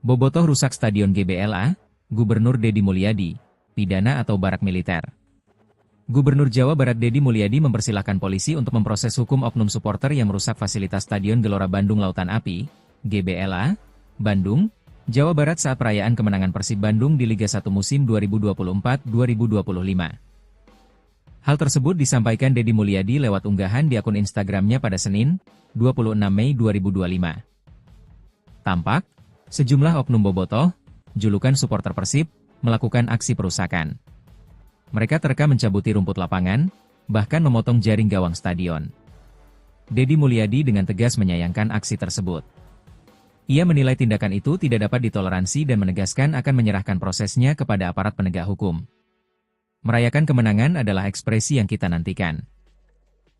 Bobotoh rusak Stadion GBLA, Gubernur Deddy Mulyadi, pidana atau barak militer. Gubernur Jawa Barat Deddy Mulyadi mempersilahkan polisi untuk memproses hukum oknum supporter yang merusak fasilitas Stadion Gelora Bandung Lautan Api, GBLA, Bandung, Jawa Barat saat perayaan kemenangan Persib Bandung di Liga 1 musim 2024-2025. Hal tersebut disampaikan Deddy Mulyadi lewat unggahan di akun Instagramnya pada Senin, 26 Mei 2025. Tampak, sejumlah oknum bobotoh, julukan supporter Persib, melakukan aksi perusakan. Mereka terekam mencabuti rumput lapangan, bahkan memotong jaring gawang stadion. Deddy Mulyadi dengan tegas menyayangkan aksi tersebut. Ia menilai tindakan itu tidak dapat ditoleransi dan menegaskan akan menyerahkan prosesnya kepada aparat penegak hukum. Merayakan kemenangan adalah ekspresi yang kita nantikan.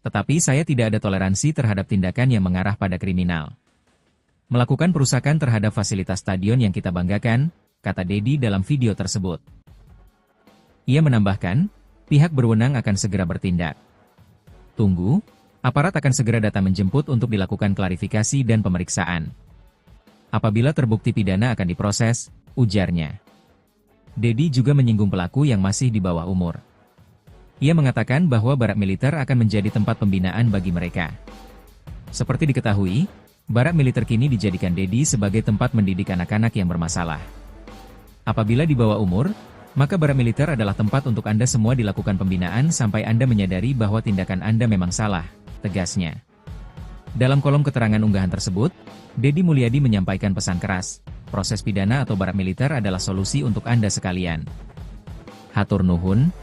Tetapi saya tidak ada toleransi terhadap tindakan yang mengarah pada kriminal. Melakukan perusakan terhadap fasilitas stadion yang kita banggakan, kata Deddy dalam video tersebut. Ia menambahkan, pihak berwenang akan segera bertindak. Tunggu, aparat akan segera datang menjemput untuk dilakukan klarifikasi dan pemeriksaan. Apabila terbukti pidana akan diproses, ujarnya. Deddy juga menyinggung pelaku yang masih di bawah umur. Ia mengatakan bahwa barak militer akan menjadi tempat pembinaan bagi mereka. Seperti diketahui, barak militer kini dijadikan Deddy sebagai tempat mendidik anak-anak yang bermasalah. Apabila di bawah umur, maka barak militer adalah tempat untuk Anda semua dilakukan pembinaan sampai Anda menyadari bahwa tindakan Anda memang salah, tegasnya. Dalam kolom keterangan unggahan tersebut, Deddy Mulyadi menyampaikan pesan keras, proses pidana atau barak militer adalah solusi untuk Anda sekalian. Hatur nuhun.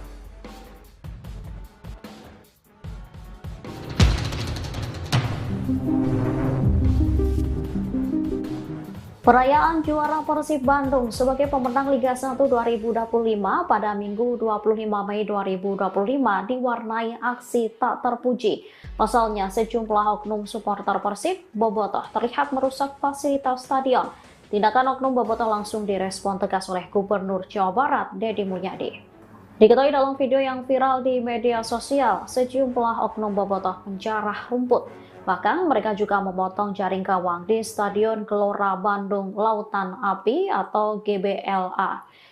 Perayaan juara Persib Bandung sebagai pemenang Liga 1 2025 pada Minggu 25 Mei 2025 diwarnai aksi tak terpuji. Pasalnya sejumlah oknum supporter Persib bobotoh terlihat merusak fasilitas stadion. Tindakan oknum bobotoh langsung direspon tegas oleh Gubernur Jawa Barat Deddy Mulyadi. Diketahui dalam video yang viral di media sosial, sejumlah oknum bobotoh menjarah rumput. Bahkan mereka juga memotong jaring gawang di Stadion Gelora Bandung Lautan Api atau GBLA.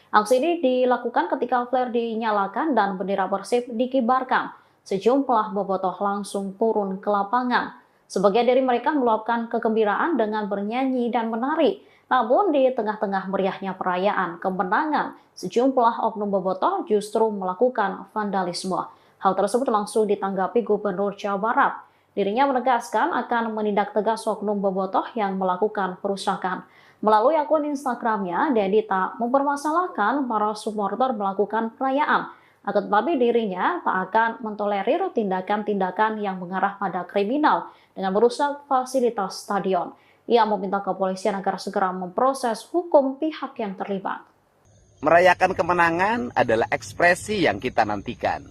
Aksi ini dilakukan ketika flare dinyalakan dan bendera Persib dikibarkan. Sejumlah bobotoh langsung turun ke lapangan. Sebagian dari mereka meluapkan kegembiraan dengan bernyanyi dan menari. Namun di tengah-tengah meriahnya perayaan kemenangan, sejumlah oknum bobotoh justru melakukan vandalisme. Hal tersebut langsung ditanggapi Gubernur Jawa Barat. Dirinya menegaskan akan menindak tegas oknum bobotoh yang melakukan perusakan. Melalui akun Instagramnya, Deddy tak mempermasalahkan para supporter melakukan perayaan. Akan tetapi dirinya tak akan mentolerir tindakan-tindakan yang mengarah pada kriminal dengan merusak fasilitas stadion. Ia meminta kepolisian agar segera memproses hukum pihak yang terlibat. Merayakan kemenangan adalah ekspresi yang kita nantikan.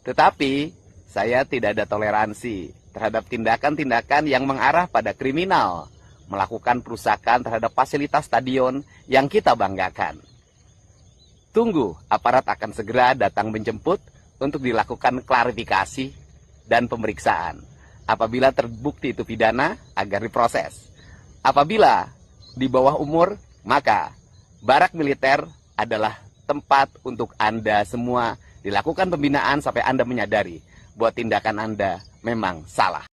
Tetapi, saya tidak ada toleransi terhadap tindakan-tindakan yang mengarah pada kriminal, melakukan perusakan terhadap fasilitas stadion yang kita banggakan. Tunggu, aparat akan segera datang menjemput untuk dilakukan klarifikasi dan pemeriksaan. Apabila terbukti itu pidana, agar diproses. Apabila di bawah umur, maka barak militer adalah tempat untuk Anda semua dilakukan pembinaan sampai Anda menyadari bahwa tindakan Anda memang salah.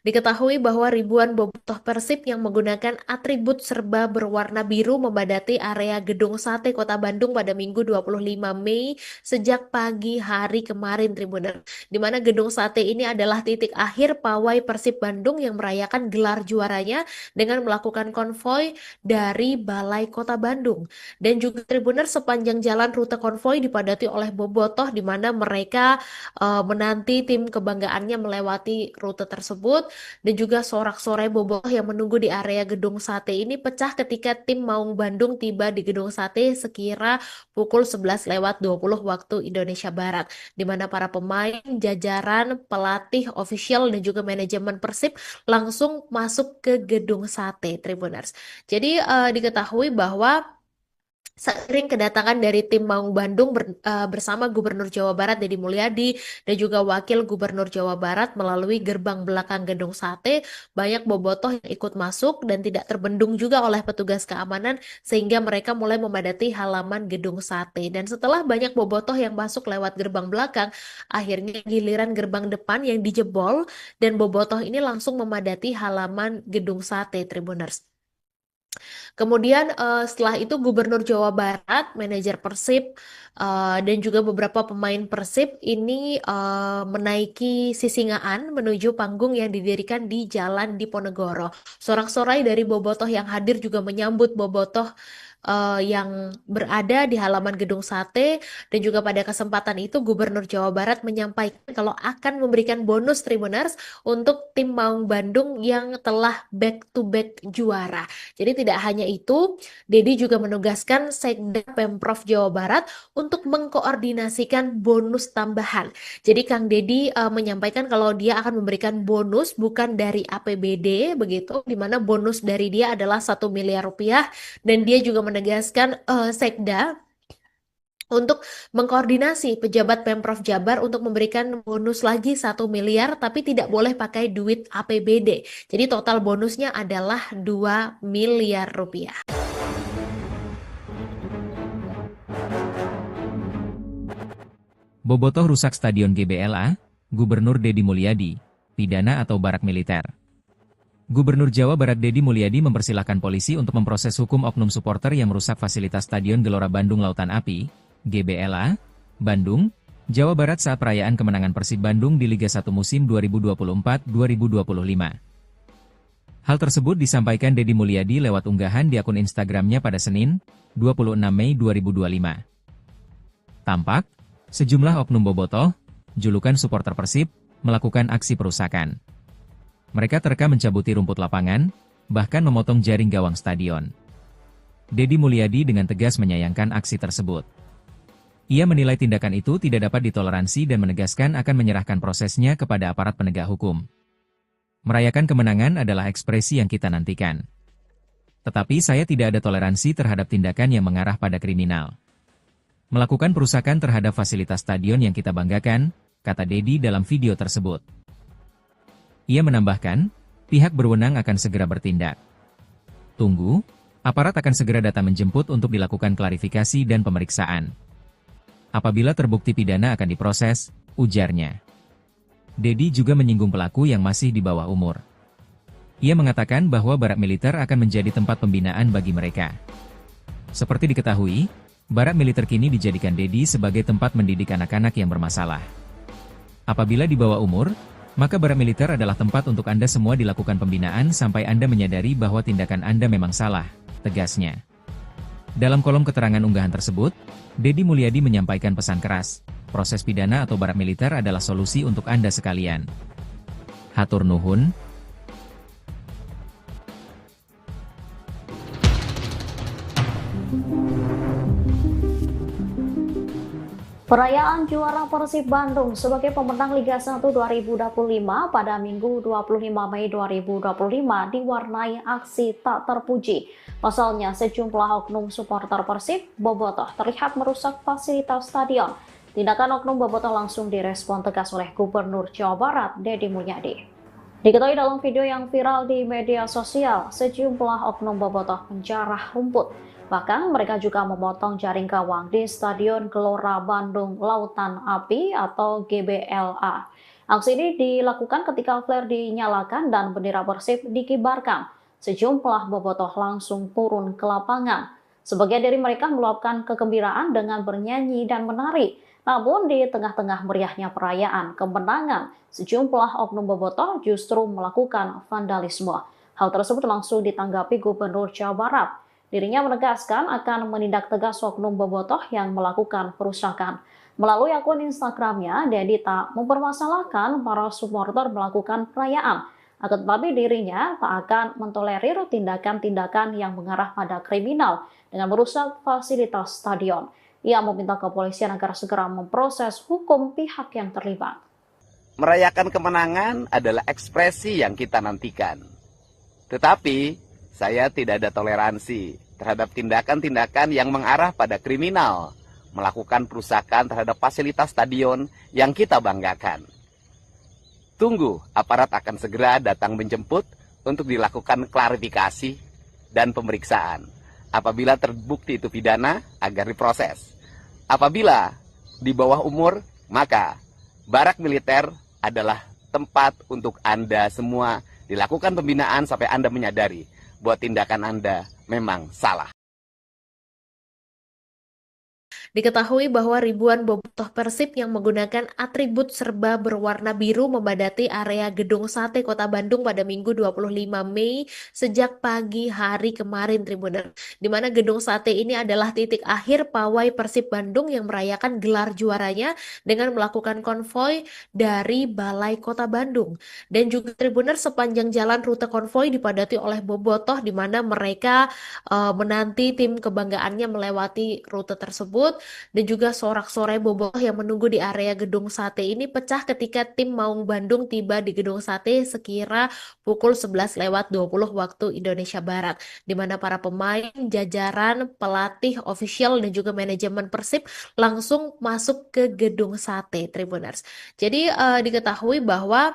Diketahui bahwa ribuan bobotoh Persib yang menggunakan atribut serba berwarna biru membadati area Gedung Sate Kota Bandung pada Minggu 25 Mei sejak pagi hari kemarin, Tribuner. Di mana Gedung Sate ini adalah titik akhir pawai Persib Bandung yang merayakan gelar juaranya dengan melakukan konvoi dari Balai Kota Bandung. Dan juga Tribuner, sepanjang jalan rute konvoi dipadati oleh bobotoh di mana mereka menanti tim kebanggaannya melewati rute tersebut. Dan juga sorak-sorai bobotoh yang menunggu di area Gedung Sate ini pecah ketika tim Maung Bandung tiba di Gedung Sate sekira pukul 11:20 waktu Indonesia Barat, di mana para pemain, jajaran, pelatih, official, dan juga manajemen Persib langsung masuk ke Gedung Sate, Tribuners. Jadi diketahui bahwa Seiring kedatangan dari tim Maung Bandung bersama Gubernur Jawa Barat Deddy Mulyadi dan juga Wakil Gubernur Jawa Barat melalui gerbang belakang Gedung Sate, banyak bobotoh yang ikut masuk dan tidak terbendung juga oleh petugas keamanan sehingga mereka mulai memadati halaman Gedung Sate. Dan setelah banyak bobotoh yang masuk lewat gerbang belakang, akhirnya giliran gerbang depan yang dijebol dan bobotoh ini langsung memadati halaman Gedung Sate, Tribuners. Kemudian setelah itu Gubernur Jawa Barat, manajer Persib, dan juga beberapa pemain Persib ini menaiki Sisingaan menuju panggung yang didirikan di Jalan Diponegoro. Sorak-sorai dari bobotoh yang hadir juga menyambut bobotoh yang berada di halaman Gedung Sate, dan juga pada kesempatan itu Gubernur Jawa Barat menyampaikan kalau akan memberikan bonus Tribuners untuk tim Maung Bandung yang telah back to back juara. Jadi tidak hanya itu, Dedi juga menugaskan Sekda Pemprov Jawa Barat untuk mengkoordinasikan bonus tambahan. Jadi Kang Dedi menyampaikan kalau dia akan memberikan bonus bukan dari APBD begitu, di mana bonus dari dia adalah 1 miliar rupiah, dan dia juga menegaskan Sekda untuk mengkoordinasi pejabat Pemprov Jabar untuk memberikan bonus lagi 1 miliar, tapi tidak boleh pakai duit APBD. Jadi total bonusnya adalah 2 miliar rupiah. Bobotoh rusak Stadion GBLA, Gubernur Deddy Mulyadi, pidana atau barak militer. Gubernur Jawa Barat Deddy Mulyadi mempersilahkan polisi untuk memproses hukum oknum supporter yang merusak fasilitas Stadion Gelora Bandung Lautan Api, GBLA, Bandung, Jawa Barat saat perayaan kemenangan Persib Bandung di Liga 1 musim 2024-2025. Hal tersebut disampaikan Deddy Mulyadi lewat unggahan di akun Instagramnya pada Senin, 26 Mei 2025. Tampak, sejumlah oknum bobotoh, julukan supporter Persib, melakukan aksi perusakan. Mereka terekam mencabuti rumput lapangan, bahkan memotong jaring gawang stadion. Deddy Mulyadi dengan tegas menyayangkan aksi tersebut. Ia menilai tindakan itu tidak dapat ditoleransi dan menegaskan akan menyerahkan prosesnya kepada aparat penegak hukum. Merayakan kemenangan adalah ekspresi yang kita nantikan. Tetapi saya tidak ada toleransi terhadap tindakan yang mengarah pada kriminal. Melakukan perusakan terhadap fasilitas stadion yang kita banggakan, kata Deddy dalam video tersebut. Ia menambahkan, pihak berwenang akan segera bertindak. Tunggu, aparat akan segera datang menjemput untuk dilakukan klarifikasi dan pemeriksaan. Apabila terbukti pidana akan diproses, ujarnya. Deddy juga menyinggung pelaku yang masih di bawah umur. Ia mengatakan bahwa barak militer akan menjadi tempat pembinaan bagi mereka. Seperti diketahui, barak militer kini dijadikan Deddy sebagai tempat mendidik anak-anak yang bermasalah. Apabila di bawah umur, maka barak militer adalah tempat untuk Anda semua dilakukan pembinaan sampai Anda menyadari bahwa tindakan Anda memang salah, tegasnya. Dalam kolom keterangan unggahan tersebut, Deddy Mulyadi menyampaikan pesan keras, proses pidana atau barak militer adalah solusi untuk Anda sekalian. Hatur nuhun. Perayaan juara Persib Bandung sebagai pemenang Liga 1 2025 pada Minggu 25 Mei 2025 diwarnai aksi tak terpuji. Pasalnya sejumlah oknum supporter Persib bobotoh terlihat merusak fasilitas stadion. Tindakan oknum bobotoh langsung direspon tegas oleh Gubernur Jawa Barat Deddy Mulyadi. Diketahui dalam video yang viral di media sosial, sejumlah oknum bobotoh menjarah rumput. Bahkan mereka juga memotong jaring gawang di Stadion Gelora Bandung Lautan Api atau GBLA. Aksi ini dilakukan ketika flare dinyalakan dan bendera Persib dikibarkan. Sejumlah bobotoh langsung turun ke lapangan. Sebagian dari mereka meluapkan kegembiraan dengan bernyanyi dan menari. Namun di tengah-tengah meriahnya perayaan kemenangan, sejumlah oknum bobotoh justru melakukan vandalisme. Hal tersebut langsung ditanggapi Gubernur Jawa Barat. Dirinya menegaskan akan menindak tegas oknum bobotoh yang melakukan perusakan. Melalui akun Instagramnya, Deddy tak mempermasalahkan para supporter melakukan perayaan. Akan tetapi dirinya tak akan mentolerir tindakan-tindakan yang mengarah pada kriminal dengan merusak fasilitas stadion. Ia meminta kepolisian agar segera memproses hukum pihak yang terlibat. Merayakan kemenangan adalah ekspresi yang kita nantikan. Tetapi, saya tidak ada toleransi terhadap tindakan-tindakan yang mengarah pada kriminal, melakukan perusakan terhadap fasilitas stadion yang kita banggakan. Tunggu, aparat akan segera datang menjemput untuk dilakukan klarifikasi dan pemeriksaan. Apabila terbukti itu pidana, agar diproses. Apabila di bawah umur, maka barak militer adalah tempat untuk Anda semua dilakukan pembinaan sampai Anda menyadari bahwa tindakan Anda memang salah. Diketahui bahwa ribuan bobotoh Persib yang menggunakan atribut serba berwarna biru membadati area Gedung Sate Kota Bandung pada Minggu 25 Mei sejak pagi hari kemarin, Tribuners. Di mana Gedung Sate ini adalah titik akhir pawai Persib Bandung yang merayakan gelar juaranya dengan melakukan konvoi dari Balai Kota Bandung. Dan juga Tribuners, sepanjang jalan rute konvoi dipadati oleh bobotoh di mana mereka menanti tim kebanggaannya melewati rute tersebut. Dan juga sorak-sorai bobotoh yang menunggu di area Gedung Sate ini pecah ketika tim Maung Bandung tiba di Gedung Sate sekira pukul 11.20 waktu Indonesia Barat, di mana para pemain, jajaran, pelatih, official, dan juga manajemen Persib langsung masuk ke Gedung Sate, Tribuners. Jadi diketahui bahwa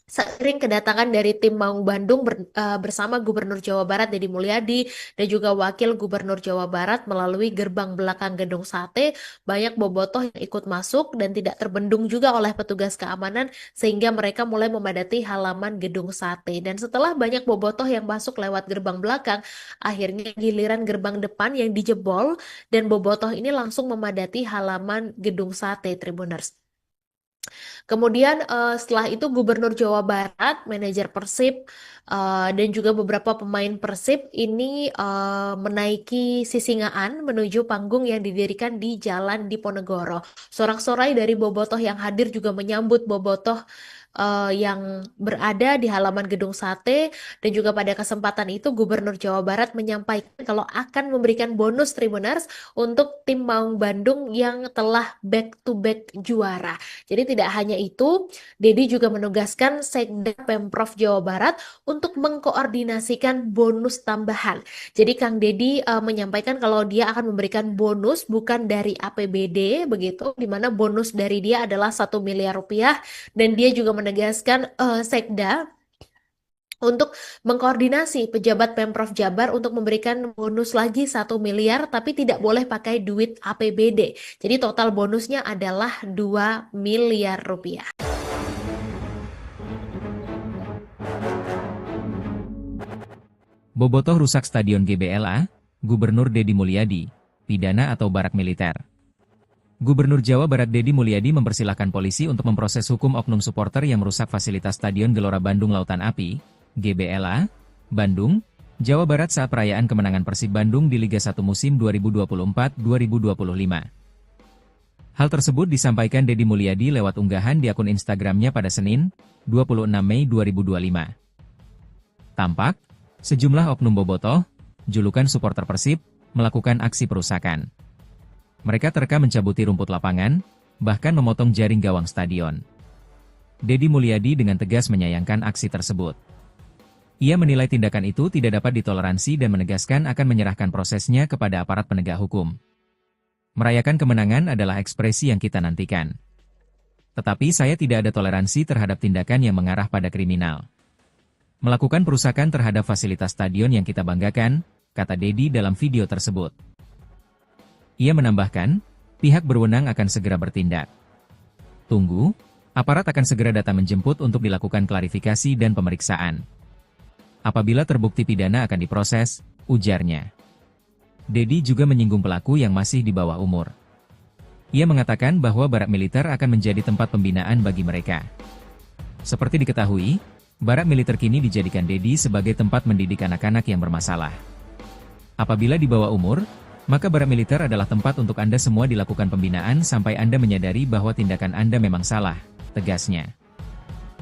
seiring kedatangan dari tim Maung Bandung bersama Gubernur Jawa Barat Deddy Mulyadi dan juga Wakil Gubernur Jawa Barat melalui gerbang belakang Gedung Sate, banyak bobotoh yang ikut masuk dan tidak terbendung juga oleh petugas keamanan sehingga mereka mulai memadati halaman Gedung Sate. Dan setelah banyak bobotoh yang masuk lewat gerbang belakang, akhirnya giliran gerbang depan yang dijebol dan bobotoh ini langsung memadati halaman Gedung Sate, Tribuners. Kemudian setelah itu Gubernur Jawa Barat, manajer Persib, dan juga beberapa pemain Persib ini menaiki Sisingaan menuju panggung yang didirikan di Jalan Diponegoro. Sorak-sorai dari bobotoh yang hadir juga menyambut bobotoh yang berada di halaman Gedung Sate. Dan juga pada kesempatan itu Gubernur Jawa Barat menyampaikan kalau akan memberikan bonus Tribuners untuk tim Maung Bandung yang telah back to back juara. Jadi tidak hanya itu, Deddy juga menugaskan Sekda Pemprov Jawa Barat untuk mengkoordinasikan bonus tambahan. Jadi Kang Deddy menyampaikan kalau dia akan memberikan bonus bukan dari APBD begitu, di mana bonus dari dia adalah 1 miliar rupiah, dan dia juga menegaskan Sekda untuk mengkoordinasi pejabat Pemprov Jabar untuk memberikan bonus lagi 1 miliar, tapi tidak boleh pakai duit APBD. Jadi total bonusnya adalah 2 miliar rupiah. Bobotoh rusak Stadion GBLA, Gubernur Deddy Mulyadi, pidana atau barak militer. Gubernur Jawa Barat Deddy Mulyadi mempersilahkan polisi untuk memproses hukum oknum supporter yang merusak fasilitas Stadion Gelora Bandung Lautan Api, GBLA, Bandung, Jawa Barat saat perayaan kemenangan Persib Bandung di Liga 1 musim 2024-2025. Hal tersebut disampaikan Deddy Mulyadi lewat unggahan di akun Instagramnya pada Senin, 26 Mei 2025. Tampak, sejumlah oknum bobotoh, julukan supporter Persib, melakukan aksi perusakan. Mereka terekam mencabuti rumput lapangan, bahkan memotong jaring gawang stadion. Deddy Mulyadi dengan tegas menyayangkan aksi tersebut. Ia menilai tindakan itu tidak dapat ditoleransi dan menegaskan akan menyerahkan prosesnya kepada aparat penegak hukum. Merayakan kemenangan adalah ekspresi yang kita nantikan. Tetapi saya tidak ada toleransi terhadap tindakan yang mengarah pada kriminal. Melakukan perusakan terhadap fasilitas stadion yang kita banggakan, kata Deddy dalam video tersebut. Ia menambahkan, pihak berwenang akan segera bertindak. Tunggu, aparat akan segera datang menjemput untuk dilakukan klarifikasi dan pemeriksaan. Apabila terbukti pidana akan diproses, ujarnya. Deddy juga menyinggung pelaku yang masih di bawah umur. Ia mengatakan bahwa barak militer akan menjadi tempat pembinaan bagi mereka. Seperti diketahui, barak militer kini dijadikan Deddy sebagai tempat mendidik anak-anak yang bermasalah. Apabila di bawah umur, maka barak militer adalah tempat untuk Anda semua dilakukan pembinaan sampai Anda menyadari bahwa tindakan Anda memang salah, tegasnya.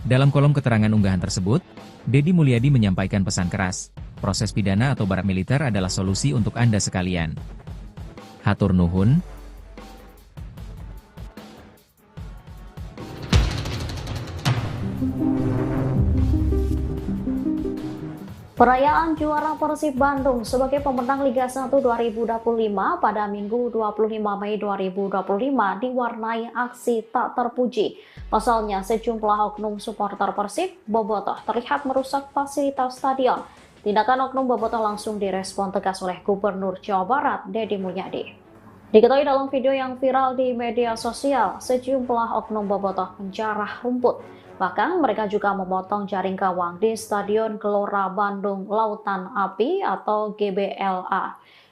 Dalam kolom keterangan unggahan tersebut, Deddy Mulyadi menyampaikan pesan keras, proses pidana atau barak militer adalah solusi untuk Anda sekalian. Hatur nuhun. Perayaan juara Persib Bandung sebagai pemenang Liga 1 2025 pada Minggu 25 Mei 2025 diwarnai aksi tak terpuji. Pasalnya sejumlah oknum supporter Persib bobotoh terlihat merusak fasilitas stadion. Tindakan oknum bobotoh langsung direspon tegas oleh Gubernur Jawa Barat, Deddy Mulyadi. Diketahui dalam video yang viral di media sosial, sejumlah oknum bobotoh menjarah rumput. Bahkan mereka juga memotong jaring gawang di Stadion Gelora Bandung Lautan Api atau GBLA.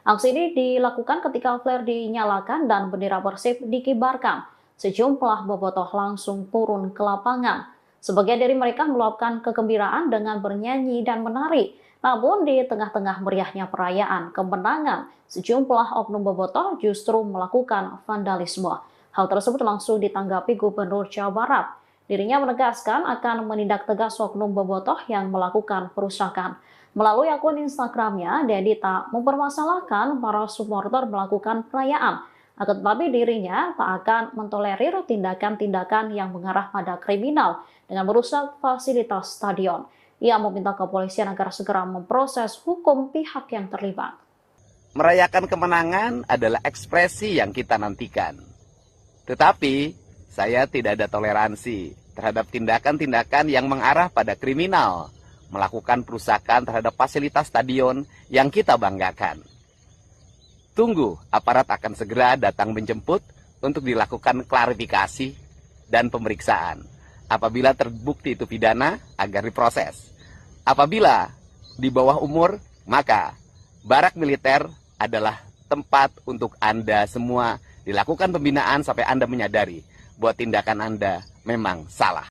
Aksi ini dilakukan ketika flare dinyalakan dan bendera Persib dikibarkan. Sejumlah bobotoh langsung turun ke lapangan. Sebagian dari mereka meluapkan kegembiraan dengan bernyanyi dan menari. Namun di tengah-tengah meriahnya perayaan kemenangan, sejumlah oknum bobotoh justru melakukan vandalisme. Hal tersebut langsung ditanggapi Gubernur Jawa Barat. Dirinya menegaskan akan menindak tegas oknum bobotoh yang melakukan perusakan. Melalui akun Instagramnya, Deddy tak mempermasalahkan para supporter melakukan perayaan. Akan tetapi dirinya tak akan mentolerir tindakan-tindakan yang mengarah pada kriminal dengan merusak fasilitas stadion. Ia meminta kepolisian agar segera memproses hukum pihak yang terlibat. Merayakan kemenangan adalah ekspresi yang kita nantikan. Tetapi, saya tidak ada toleransi terhadap tindakan-tindakan yang mengarah pada kriminal, melakukan perusakan terhadap fasilitas stadion yang kita banggakan. Tunggu, aparat akan segera datang menjemput untuk dilakukan klarifikasi dan pemeriksaan. Apabila terbukti itu pidana, agar diproses. Apabila di bawah umur, maka barak militer adalah tempat untuk Anda semua dilakukan pembinaan sampai Anda menyadari bahwa tindakan Anda memang salah.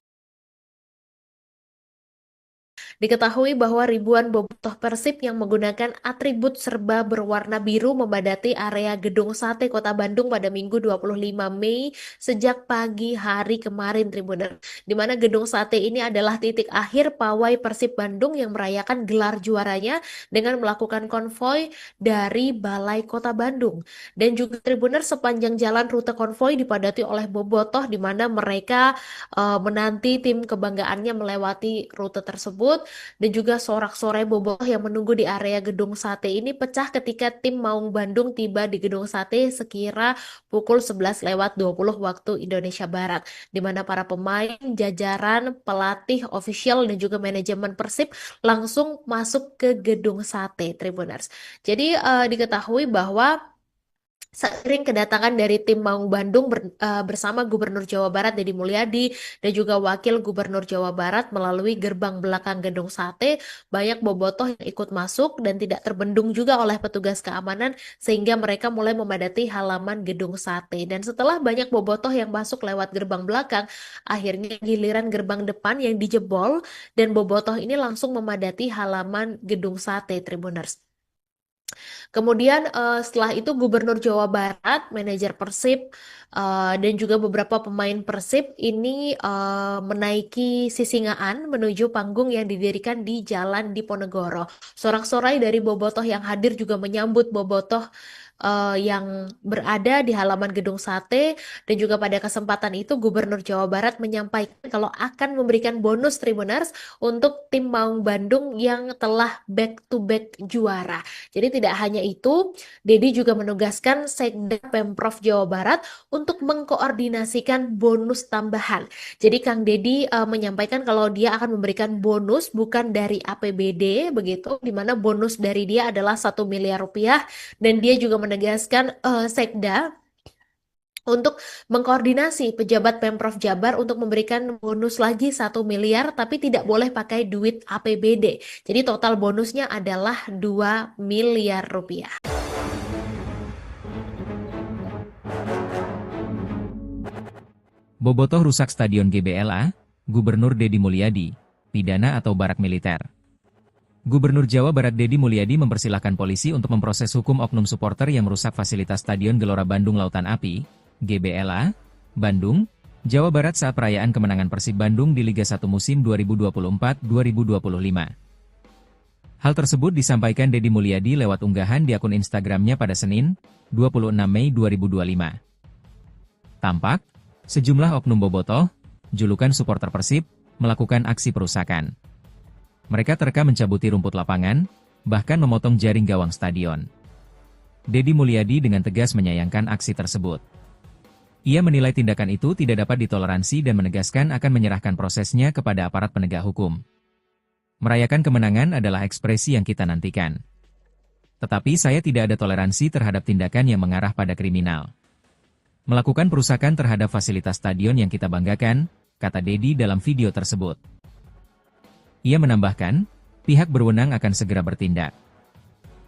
Diketahui bahwa ribuan bobotoh Persib yang menggunakan atribut serba berwarna biru membadati area Gedung Sate Kota Bandung pada Minggu 25 Mei sejak pagi hari kemarin, Tribuner. Di mana Gedung Sate ini adalah titik akhir pawai Persib Bandung yang merayakan gelar juaranya dengan melakukan konvoi dari Balai Kota Bandung. Dan juga Tribuner, sepanjang jalan rute konvoi dipadati oleh bobotoh di mana mereka menanti tim kebanggaannya melewati rute tersebut. Dan juga sorak-sorai bobotoh yang menunggu di area Gedung Sate ini pecah ketika tim Maung Bandung tiba di Gedung Sate sekira pukul 11:20 waktu Indonesia Barat, di mana para pemain, jajaran, pelatih, official, dan juga manajemen Persib langsung masuk ke Gedung Sate, Tribuners. Jadi diketahui bahwa seiring kedatangan dari tim Maung Bandung bersama Gubernur Jawa Barat Deddy Mulyadi dan juga Wakil Gubernur Jawa Barat melalui gerbang belakang Gedung Sate, banyak bobotoh yang ikut masuk dan tidak terbendung juga oleh petugas keamanan sehingga mereka mulai memadati halaman Gedung Sate. Dan setelah banyak bobotoh yang masuk lewat gerbang belakang, akhirnya giliran gerbang depan yang dijebol dan bobotoh ini langsung memadati halaman Gedung Sate, Tribuners. Kemudian setelah itu Gubernur Jawa Barat, manajer Persib, dan juga beberapa pemain Persib ini menaiki Sisingaan menuju panggung yang didirikan di Jalan Diponegoro. Sorak-sorai dari bobotoh yang hadir juga menyambut bobotoh yang berada di halaman Gedung Sate. Dan juga pada kesempatan itu Gubernur Jawa Barat menyampaikan kalau akan memberikan bonus Tribuners untuk tim Maung Bandung yang telah back-to-back juara. Jadi tidak hanya itu, Deddy juga menugaskan Sekda Pemprov Jawa Barat untuk mengkoordinasikan bonus tambahan. Jadi Kang Deddy menyampaikan kalau dia akan memberikan bonus bukan dari APBD begitu, di mana bonus dari dia adalah 1 miliar rupiah, dan dia juga menegaskan Sekda untuk mengkoordinasi pejabat Pemprov Jabar untuk memberikan bonus lagi 1 miliar, tapi tidak boleh pakai duit APBD. Jadi total bonusnya adalah 2 miliar rupiah. Bobotoh rusak Stadion GBLA, Gubernur Deddy Mulyadi, pidana atau barak militer. Gubernur Jawa Barat Deddy Mulyadi mempersilahkan polisi untuk memproses hukum oknum supporter yang merusak fasilitas Stadion Gelora Bandung Lautan Api, GBLA, Bandung, Jawa Barat saat perayaan kemenangan Persib Bandung di Liga 1 musim 2024-2025. Hal tersebut disampaikan Deddy Mulyadi lewat unggahan di akun Instagramnya pada Senin, 26 Mei 2025. Tampak, sejumlah oknum bobotoh, julukan supporter Persib, melakukan aksi perusakan. Mereka terekam mencabuti rumput lapangan, bahkan memotong jaring gawang stadion. Deddy Mulyadi dengan tegas menyayangkan aksi tersebut. Ia menilai tindakan itu tidak dapat ditoleransi dan menegaskan akan menyerahkan prosesnya kepada aparat penegak hukum. Merayakan kemenangan adalah ekspresi yang kita nantikan. Tetapi saya tidak ada toleransi terhadap tindakan yang mengarah pada kriminal. Melakukan perusakan terhadap fasilitas stadion yang kita banggakan, kata Deddy dalam video tersebut. Ia menambahkan, pihak berwenang akan segera bertindak.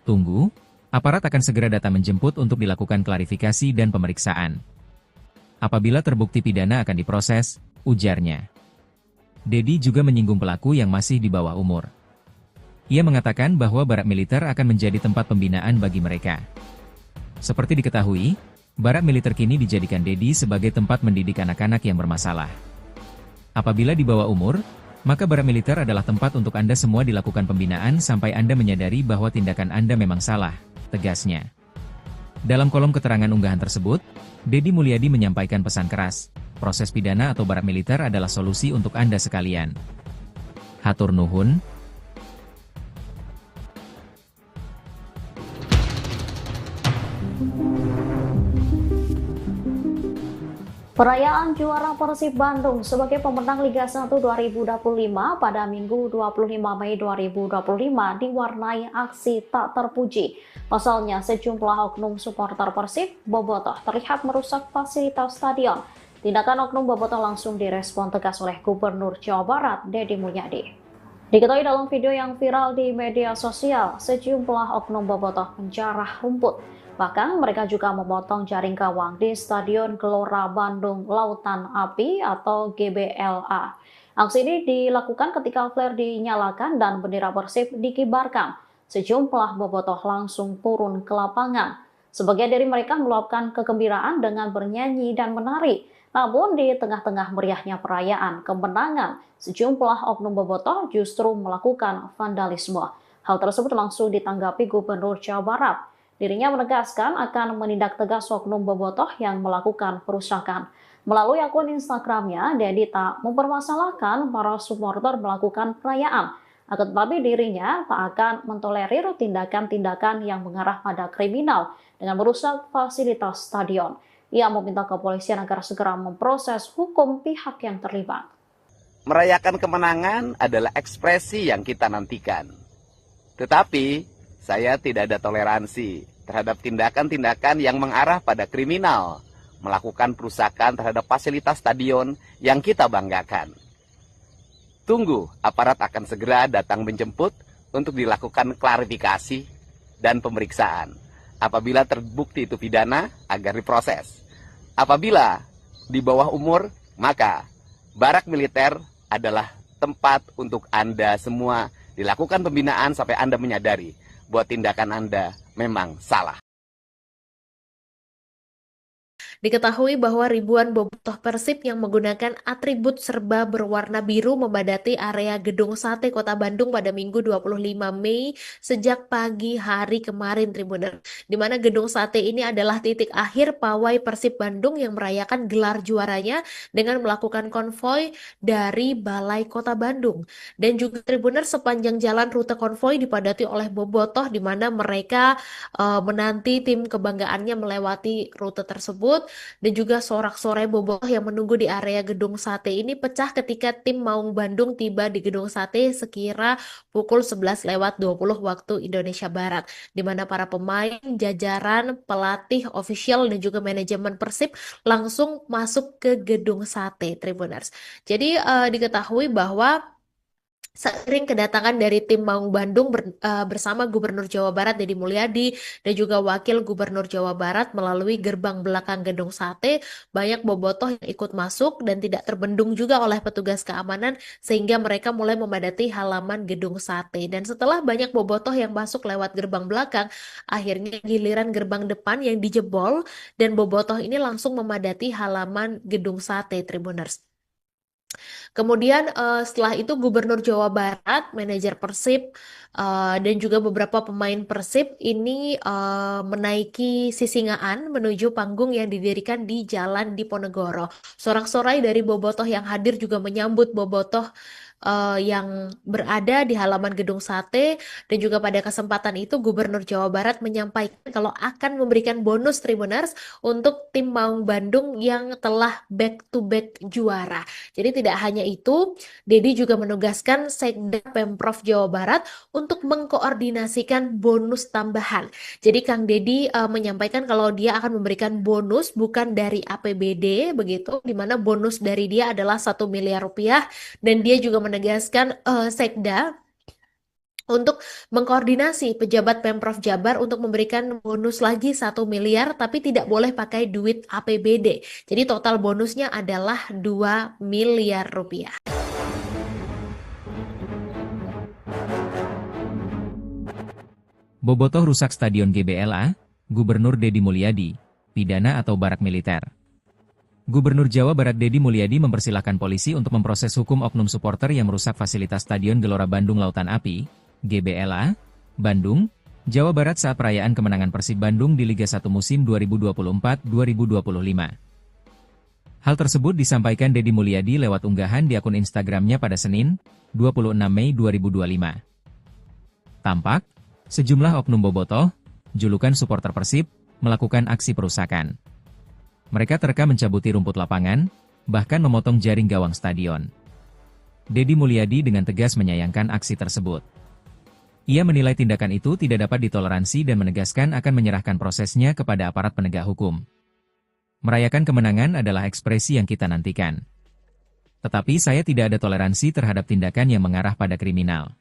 Tunggu, aparat akan segera datang menjemput untuk dilakukan klarifikasi dan pemeriksaan. Apabila terbukti pidana akan diproses, ujarnya. Deddy juga menyinggung pelaku yang masih di bawah umur. Ia mengatakan bahwa barak militer akan menjadi tempat pembinaan bagi mereka. Seperti diketahui, barak militer kini dijadikan Deddy sebagai tempat mendidik anak-anak yang bermasalah. Apabila di bawah umur, maka barak militer adalah tempat untuk Anda semua dilakukan pembinaan sampai Anda menyadari bahwa tindakan Anda memang salah, tegasnya. Dalam kolom keterangan unggahan tersebut, Deddy Mulyadi menyampaikan pesan keras, proses pidana atau barak militer adalah solusi untuk Anda sekalian. Hatur nuhun. Perayaan juara Persib Bandung sebagai pemenang Liga 1 2025 pada Minggu 25 Mei 2025 diwarnai aksi tak terpuji. Pasalnya sejumlah oknum supporter Persib bobotoh terlihat merusak fasilitas stadion. Tindakan oknum bobotoh langsung direspon tegas oleh Gubernur Jawa Barat Deddy Mulyadi. Diketahui dalam video yang viral di media sosial, sejumlah oknum bobotoh menjarah rumput. Bahkan mereka juga memotong jaring gawang di Stadion Gelora Bandung Lautan Api atau GBLA. Aksi ini dilakukan ketika flare dinyalakan dan bendera Persib dikibarkan. Sejumlah bobotoh langsung turun ke lapangan. Sebagian dari mereka meluapkan kegembiraan dengan bernyanyi dan menari. Namun di tengah-tengah meriahnya perayaan kemenangan, sejumlah oknum bobotoh justru melakukan vandalisme. Hal tersebut langsung ditanggapi Gubernur Jawa Barat. Dirinya menegaskan akan menindak tegas oknum bobotoh yang melakukan perusakan. Melalui akun Instagramnya, Deddy tak mempermasalahkan para supporter melakukan perayaan. Akan tetapi dirinya tak akan mentolerir tindakan-tindakan yang mengarah pada kriminal dengan merusak fasilitas stadion. Ia meminta kepolisian agar segera memproses hukum pihak yang terlibat. Merayakan kemenangan adalah ekspresi yang kita nantikan. Tetapi, saya tidak ada toleransi terhadap tindakan-tindakan yang mengarah pada kriminal, melakukan perusakan terhadap fasilitas stadion yang kita banggakan. Tunggu, aparat akan segera datang menjemput untuk dilakukan klarifikasi dan pemeriksaan. Apabila terbukti itu pidana, agar diproses. Apabila di bawah umur, maka barak militer adalah tempat untuk Anda semua dilakukan pembinaan sampai Anda menyadari bahwa tindakan Anda memang salah. Diketahui bahwa ribuan bobotoh Persib yang menggunakan atribut serba berwarna biru membadati area Gedung Sate Kota Bandung pada Minggu 25 Mei sejak pagi hari kemarin, Tribuner. Di mana Gedung Sate ini adalah titik akhir pawai Persib Bandung yang merayakan gelar juaranya dengan melakukan konvoi dari Balai Kota Bandung. Dan juga Tribuner, sepanjang jalan rute konvoi dipadati oleh bobotoh di mana mereka menanti tim kebanggaannya melewati rute tersebut. Dan juga sorak-sorai bobotoh yang menunggu di area Gedung Sate ini pecah ketika tim Maung Bandung tiba di Gedung Sate sekira pukul 11:20 waktu Indonesia Barat, di mana para pemain, jajaran, pelatih, official, dan juga manajemen Persib langsung masuk ke Gedung Sate, Tribuners. Jadi diketahui bahwa seiring kedatangan dari tim Maung Bandung bersama Gubernur Jawa Barat Deddy Mulyadi dan juga Wakil Gubernur Jawa Barat melalui gerbang belakang Gedung Sate, banyak bobotoh yang ikut masuk dan tidak terbendung juga oleh petugas keamanan sehingga mereka mulai memadati halaman Gedung Sate. Dan setelah banyak bobotoh yang masuk lewat gerbang belakang, akhirnya giliran gerbang depan yang dijebol dan bobotoh ini langsung memadati halaman Gedung Sate, Tribuners. Kemudian setelah itu Gubernur Jawa Barat, manajer Persib, dan juga beberapa pemain Persib ini menaiki Sisingaan menuju panggung yang didirikan di Jalan Diponegoro. Sorak-sorai dari bobotoh yang hadir juga menyambut bobotoh yang berada di halaman Gedung Sate, dan juga pada kesempatan itu Gubernur Jawa Barat menyampaikan kalau akan memberikan bonus Tribuners untuk tim Maung Bandung yang telah back-to-back juara. Jadi tidak hanya itu, Dedi juga menugaskan Sekda Pemprov Jawa Barat untuk mengkoordinasikan bonus tambahan. Jadi Kang Dedi menyampaikan kalau dia akan memberikan bonus bukan dari APBD begitu, di mana bonus dari dia adalah 1 miliar rupiah, dan dia juga menegaskan Sekda untuk mengkoordinasi pejabat Pemprov Jabar untuk memberikan bonus lagi 1 miliar, tapi tidak boleh pakai duit APBD. Jadi total bonusnya adalah 2 miliar rupiah. Bobotoh rusak Stadion GBLA, Gubernur Dedi Mulyadi, pidana atau barak militer. Gubernur Jawa Barat Dedi Mulyadi mempersilahkan polisi untuk memproses hukum oknum supporter yang merusak fasilitas Stadion Gelora Bandung Lautan Api, GBLA, Bandung, Jawa Barat saat perayaan kemenangan Persib Bandung di Liga 1 musim 2024-2025. Hal tersebut disampaikan Dedi Mulyadi lewat unggahan di akun Instagramnya pada Senin, 26 Mei 2025. Tampak, sejumlah oknum bobotoh, julukan supporter Persib, melakukan aksi perusakan. Mereka terekam mencabuti rumput lapangan, bahkan memotong jaring gawang stadion. Dedi Mulyadi dengan tegas menyayangkan aksi tersebut. Ia menilai tindakan itu tidak dapat ditoleransi dan menegaskan akan menyerahkan prosesnya kepada aparat penegak hukum. Merayakan kemenangan adalah ekspresi yang kita nantikan. Tetapi saya tidak ada toleransi terhadap tindakan yang mengarah pada kriminal.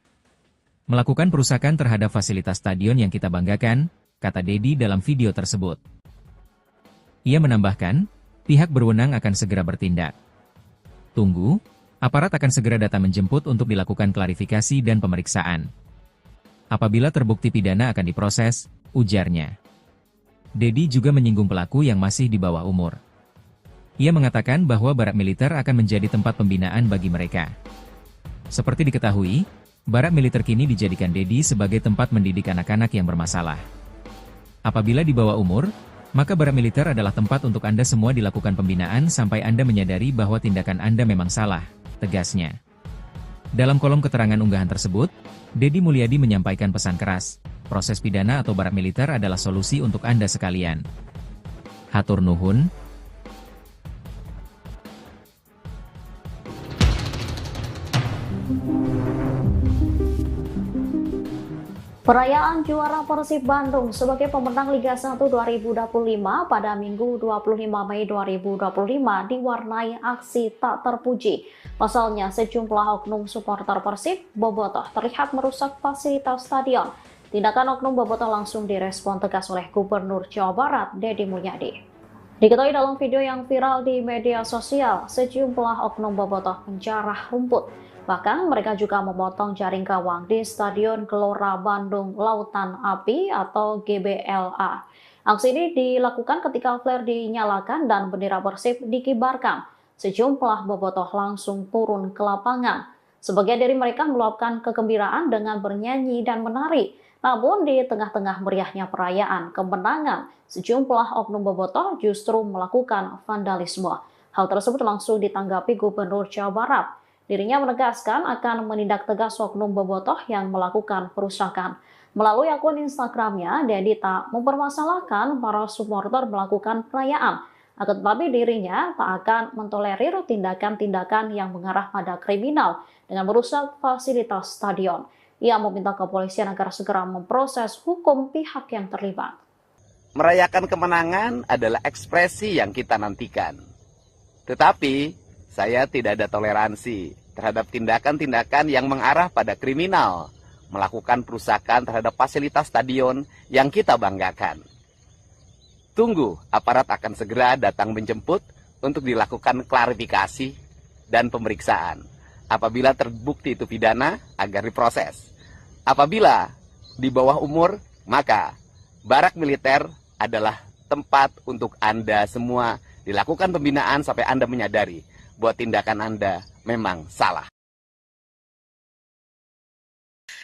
Melakukan perusakan terhadap fasilitas stadion yang kita banggakan, kata Dedi dalam video tersebut. Ia menambahkan, pihak berwenang akan segera bertindak. Tunggu, aparat akan segera datang menjemput untuk dilakukan klarifikasi dan pemeriksaan. Apabila terbukti pidana akan diproses, ujarnya. Dedi juga menyinggung pelaku yang masih di bawah umur. Ia mengatakan bahwa barak militer akan menjadi tempat pembinaan bagi mereka. Seperti diketahui, barak militer kini dijadikan Dedi sebagai tempat mendidik anak-anak yang bermasalah. Apabila di bawah umur, maka barak militer adalah tempat untuk Anda semua dilakukan pembinaan sampai Anda menyadari bahwa tindakan Anda memang salah, tegasnya. Dalam kolom keterangan unggahan tersebut, Dedi Mulyadi menyampaikan pesan keras, proses pidana atau barak militer adalah solusi untuk Anda sekalian. Hatur nuhun. Perayaan juara Persib Bandung sebagai pemenang Liga 1 2025 pada Minggu 25 Mei 2025 diwarnai aksi tak terpuji. Pasalnya sejumlah oknum supporter Persib bobotoh terlihat merusak fasilitas stadion. Tindakan oknum bobotoh langsung direspon tegas oleh Gubernur Jawa Barat Dedi Mulyadi. Diketahui dalam video yang viral di media sosial, sejumlah oknum bobotoh menjarah rumput. Bahkan mereka juga memotong jaring gawang di Stadion Gelora Bandung Lautan Api atau GBLA. Aksi ini dilakukan ketika flare dinyalakan dan bendera Persib dikibarkan. Sejumlah bobotoh langsung turun ke lapangan. Sebagian dari mereka meluapkan kegembiraan dengan bernyanyi dan menari. Namun di tengah-tengah meriahnya perayaan kemenangan, sejumlah oknum bobotoh justru melakukan vandalisme. Hal tersebut langsung ditanggapi Gubernur Jawa Barat. Dirinya menegaskan akan menindak tegas oknum bobotoh yang melakukan perusakan. Melalui akun Instagramnya, Dedi tak mempermasalahkan para supporter melakukan perayaan. Akan tetapi dirinya tak akan mentolerir tindakan-tindakan yang mengarah pada kriminal dengan merusak fasilitas stadion. Ia meminta kepolisian agar segera memproses hukum pihak yang terlibat. Merayakan kemenangan adalah ekspresi yang kita nantikan. Tetapi, saya tidak ada toleransi terhadap tindakan-tindakan yang mengarah pada kriminal, melakukan perusakan terhadap fasilitas stadion yang kita banggakan. Tunggu, aparat akan segera datang menjemput untuk dilakukan klarifikasi dan pemeriksaan. Apabila terbukti itu pidana, agar diproses. Apabila di bawah umur, maka barak militer adalah tempat untuk Anda semua dilakukan pembinaan sampai Anda menyadari bahwa tindakan Anda memang salah.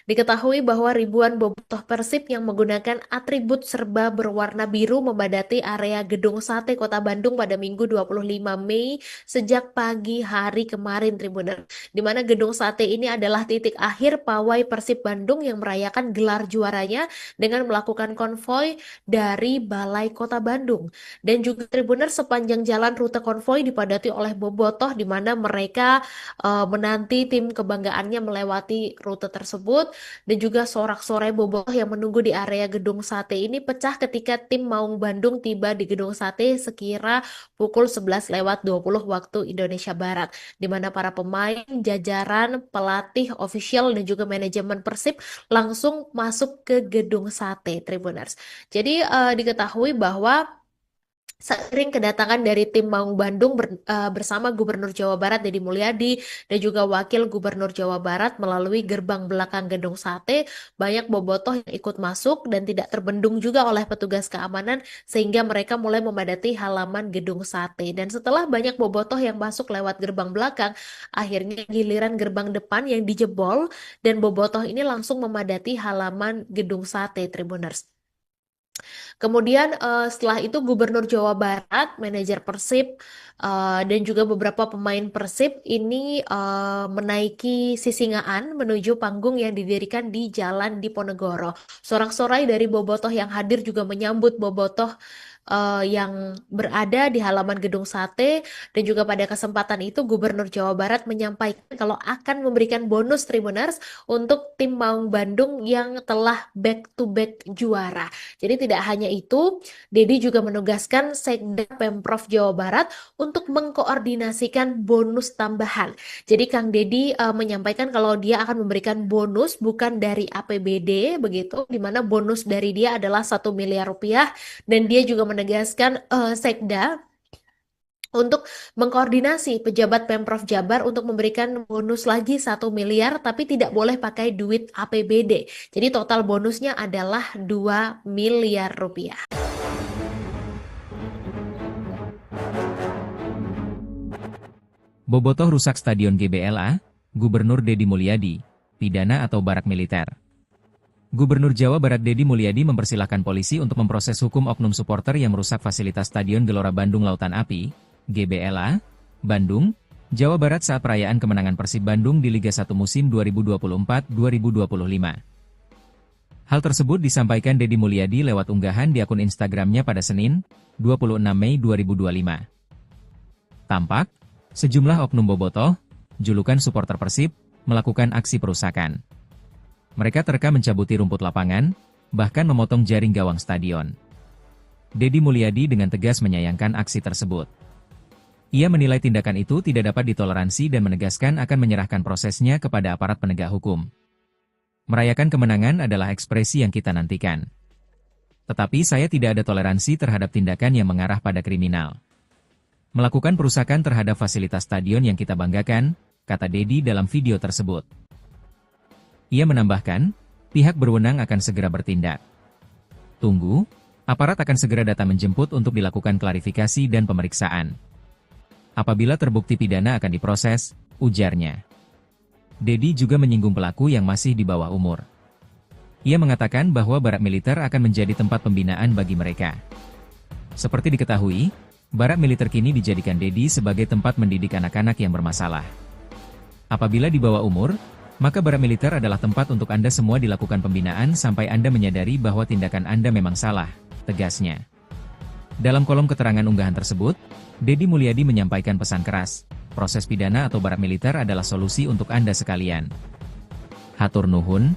Diketahui bahwa ribuan bobotoh Persib yang menggunakan atribut serba berwarna biru memadati area Gedung Sate Kota Bandung pada Minggu 25 Mei sejak pagi hari kemarin, Tribuners. Di mana Gedung Sate ini adalah titik akhir pawai Persib Bandung yang merayakan gelar juaranya dengan melakukan konvoi dari Balai Kota Bandung. Dan juga Tribuners, sepanjang jalan rute konvoi dipadati oleh bobotoh di mana mereka menanti tim kebanggaannya melewati rute tersebut. Dan juga sorak-sorai bobotoh yang menunggu di area Gedung Sate ini pecah ketika tim Maung Bandung tiba di Gedung Sate sekira pukul 11:20 waktu Indonesia Barat, di mana para pemain, jajaran, pelatih, official, dan juga manajemen Persib langsung masuk ke Gedung Sate, Tribuners. Jadi diketahui bahwa seiring kedatangan dari tim Maung Bandung bersama Gubernur Jawa Barat Deddy Mulyadi dan juga Wakil Gubernur Jawa Barat melalui gerbang belakang Gedung Sate, banyak bobotoh yang ikut masuk dan tidak terbendung juga oleh petugas keamanan sehingga mereka mulai memadati halaman Gedung Sate. Dan setelah banyak bobotoh yang masuk lewat gerbang belakang, akhirnya giliran gerbang depan yang dijebol dan bobotoh ini langsung memadati halaman Gedung Sate, Tribuners. Kemudian setelah itu Gubernur Jawa Barat, manajer Persib, dan juga beberapa pemain Persib ini menaiki Sisingaan menuju panggung yang didirikan di Jalan Diponegoro. Sorak-sorai dari bobotoh yang hadir juga menyambut bobotoh yang berada di halaman Gedung Sate. Dan juga pada kesempatan itu Gubernur Jawa Barat menyampaikan kalau akan memberikan bonus Tribuners untuk tim Maung Bandung yang telah back to back juara. Jadi tidak hanya itu, Dedi juga menugaskan Sekda Pemprov Jawa Barat untuk mengkoordinasikan bonus tambahan. Jadi Kang Dedi menyampaikan kalau dia akan memberikan bonus bukan dari APBD begitu, di mana bonus dari dia adalah 1 miliar rupiah, dan dia juga menegaskan Sekda untuk mengkoordinasi pejabat Pemprov Jabar untuk memberikan bonus lagi 1 miliar, tapi tidak boleh pakai duit APBD. Jadi total bonusnya adalah 2 miliar rupiah. Bobotoh rusak Stadion GBLA, Gubernur Deddy Mulyadi, pidana atau barak militer. Gubernur Jawa Barat Deddy Mulyadi mempersilahkan polisi untuk memproses hukum oknum supporter yang merusak fasilitas Stadion Gelora Bandung Lautan Api, GBLA, Bandung, Jawa Barat saat perayaan kemenangan Persib Bandung di Liga 1 musim 2024-2025. Hal tersebut disampaikan Deddy Mulyadi lewat unggahan di akun Instagramnya pada Senin, 26 Mei 2025. Tampak, sejumlah oknum bobotoh, julukan supporter Persib, melakukan aksi perusakan. Mereka terekam mencabuti rumput lapangan, bahkan memotong jaring gawang stadion. Deddy Mulyadi dengan tegas menyayangkan aksi tersebut. Ia menilai tindakan itu tidak dapat ditoleransi dan menegaskan akan menyerahkan prosesnya kepada aparat penegak hukum. Merayakan kemenangan adalah ekspresi yang kita nantikan. Tetapi saya tidak ada toleransi terhadap tindakan yang mengarah pada kriminal. Melakukan perusakan terhadap fasilitas stadion yang kita banggakan, kata Deddy dalam video tersebut. Ia menambahkan, pihak berwenang akan segera bertindak. Tunggu, aparat akan segera datang menjemput untuk dilakukan klarifikasi dan pemeriksaan. Apabila terbukti pidana akan diproses, ujarnya. Deddy juga menyinggung pelaku yang masih di bawah umur. Ia mengatakan bahwa barak militer akan menjadi tempat pembinaan bagi mereka. Seperti diketahui, barak militer kini dijadikan Deddy sebagai tempat mendidik anak-anak yang bermasalah. Apabila di bawah umur, maka barak militer adalah tempat untuk Anda semua dilakukan pembinaan sampai Anda menyadari bahwa tindakan Anda memang salah, tegasnya. Dalam kolom keterangan unggahan tersebut, Deddy Mulyadi menyampaikan pesan keras, proses pidana atau barak militer adalah solusi untuk Anda sekalian. Hatur nuhun.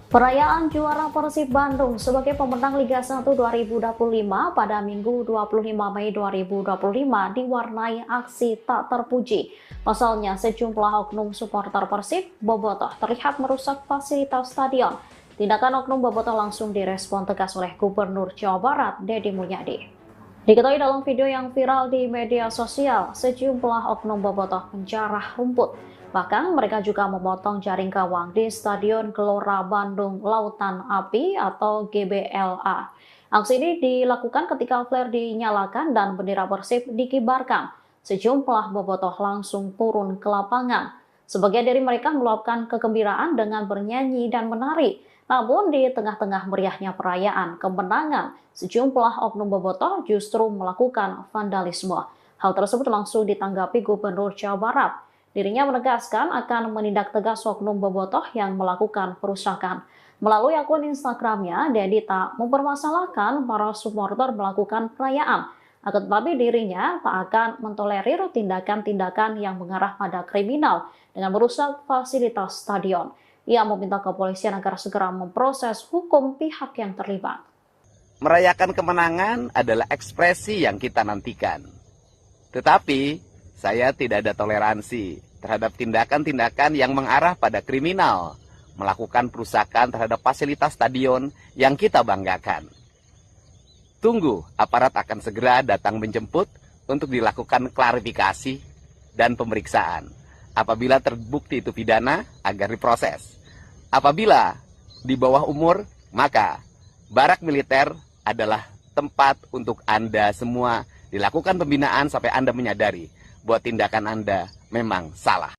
Perayaan juara Persib Bandung sebagai pemenang Liga 1 2025 pada Minggu 25 Mei 2025 diwarnai aksi tak terpuji. Pasalnya sejumlah oknum supporter Persib bobotoh terlihat merusak fasilitas stadion. Tindakan oknum bobotoh langsung direspon tegas oleh Gubernur Jawa Barat Deddy Mulyadi. Diketahui dalam video yang viral di media sosial, sejumlah oknum bobotoh menjarah rumput Bahkan mereka juga memotong jaring gawang di Stadion Gelora Bandung Lautan Api atau GBLA. Aksi ini dilakukan ketika flare dinyalakan dan bendera Persib dikibarkan. Sejumlah bobotoh langsung turun ke lapangan. Sebagian dari mereka meluapkan kegembiraan dengan bernyanyi dan menari. Namun di tengah-tengah meriahnya perayaan kemenangan, sejumlah oknum bobotoh justru melakukan vandalisme. Hal tersebut langsung ditanggapi Gubernur Jawa Barat. Dirinya menegaskan akan menindak tegas oknum bobotoh yang melakukan perusakan. Melalui akun Instagramnya, Dedi tak mempermasalahkan para supporter melakukan perayaan. Akan tetapi dirinya tak akan mentolerir tindakan-tindakan yang mengarah pada kriminal dengan merusak fasilitas stadion. Ia meminta kepolisian agar segera memproses hukum pihak yang terlibat. Merayakan kemenangan adalah ekspresi yang kita nantikan. Tetapi, saya tidak ada toleransi terhadap tindakan-tindakan yang mengarah pada kriminal, melakukan perusakan terhadap fasilitas stadion yang kita banggakan. Tunggu, aparat akan segera datang menjemput untuk dilakukan klarifikasi dan pemeriksaan. Apabila terbukti itu pidana, agar diproses. Apabila di bawah umur, maka barak militer adalah tempat untuk Anda semua dilakukan pembinaan sampai Anda menyadari bahwa tindakan Anda memang salah.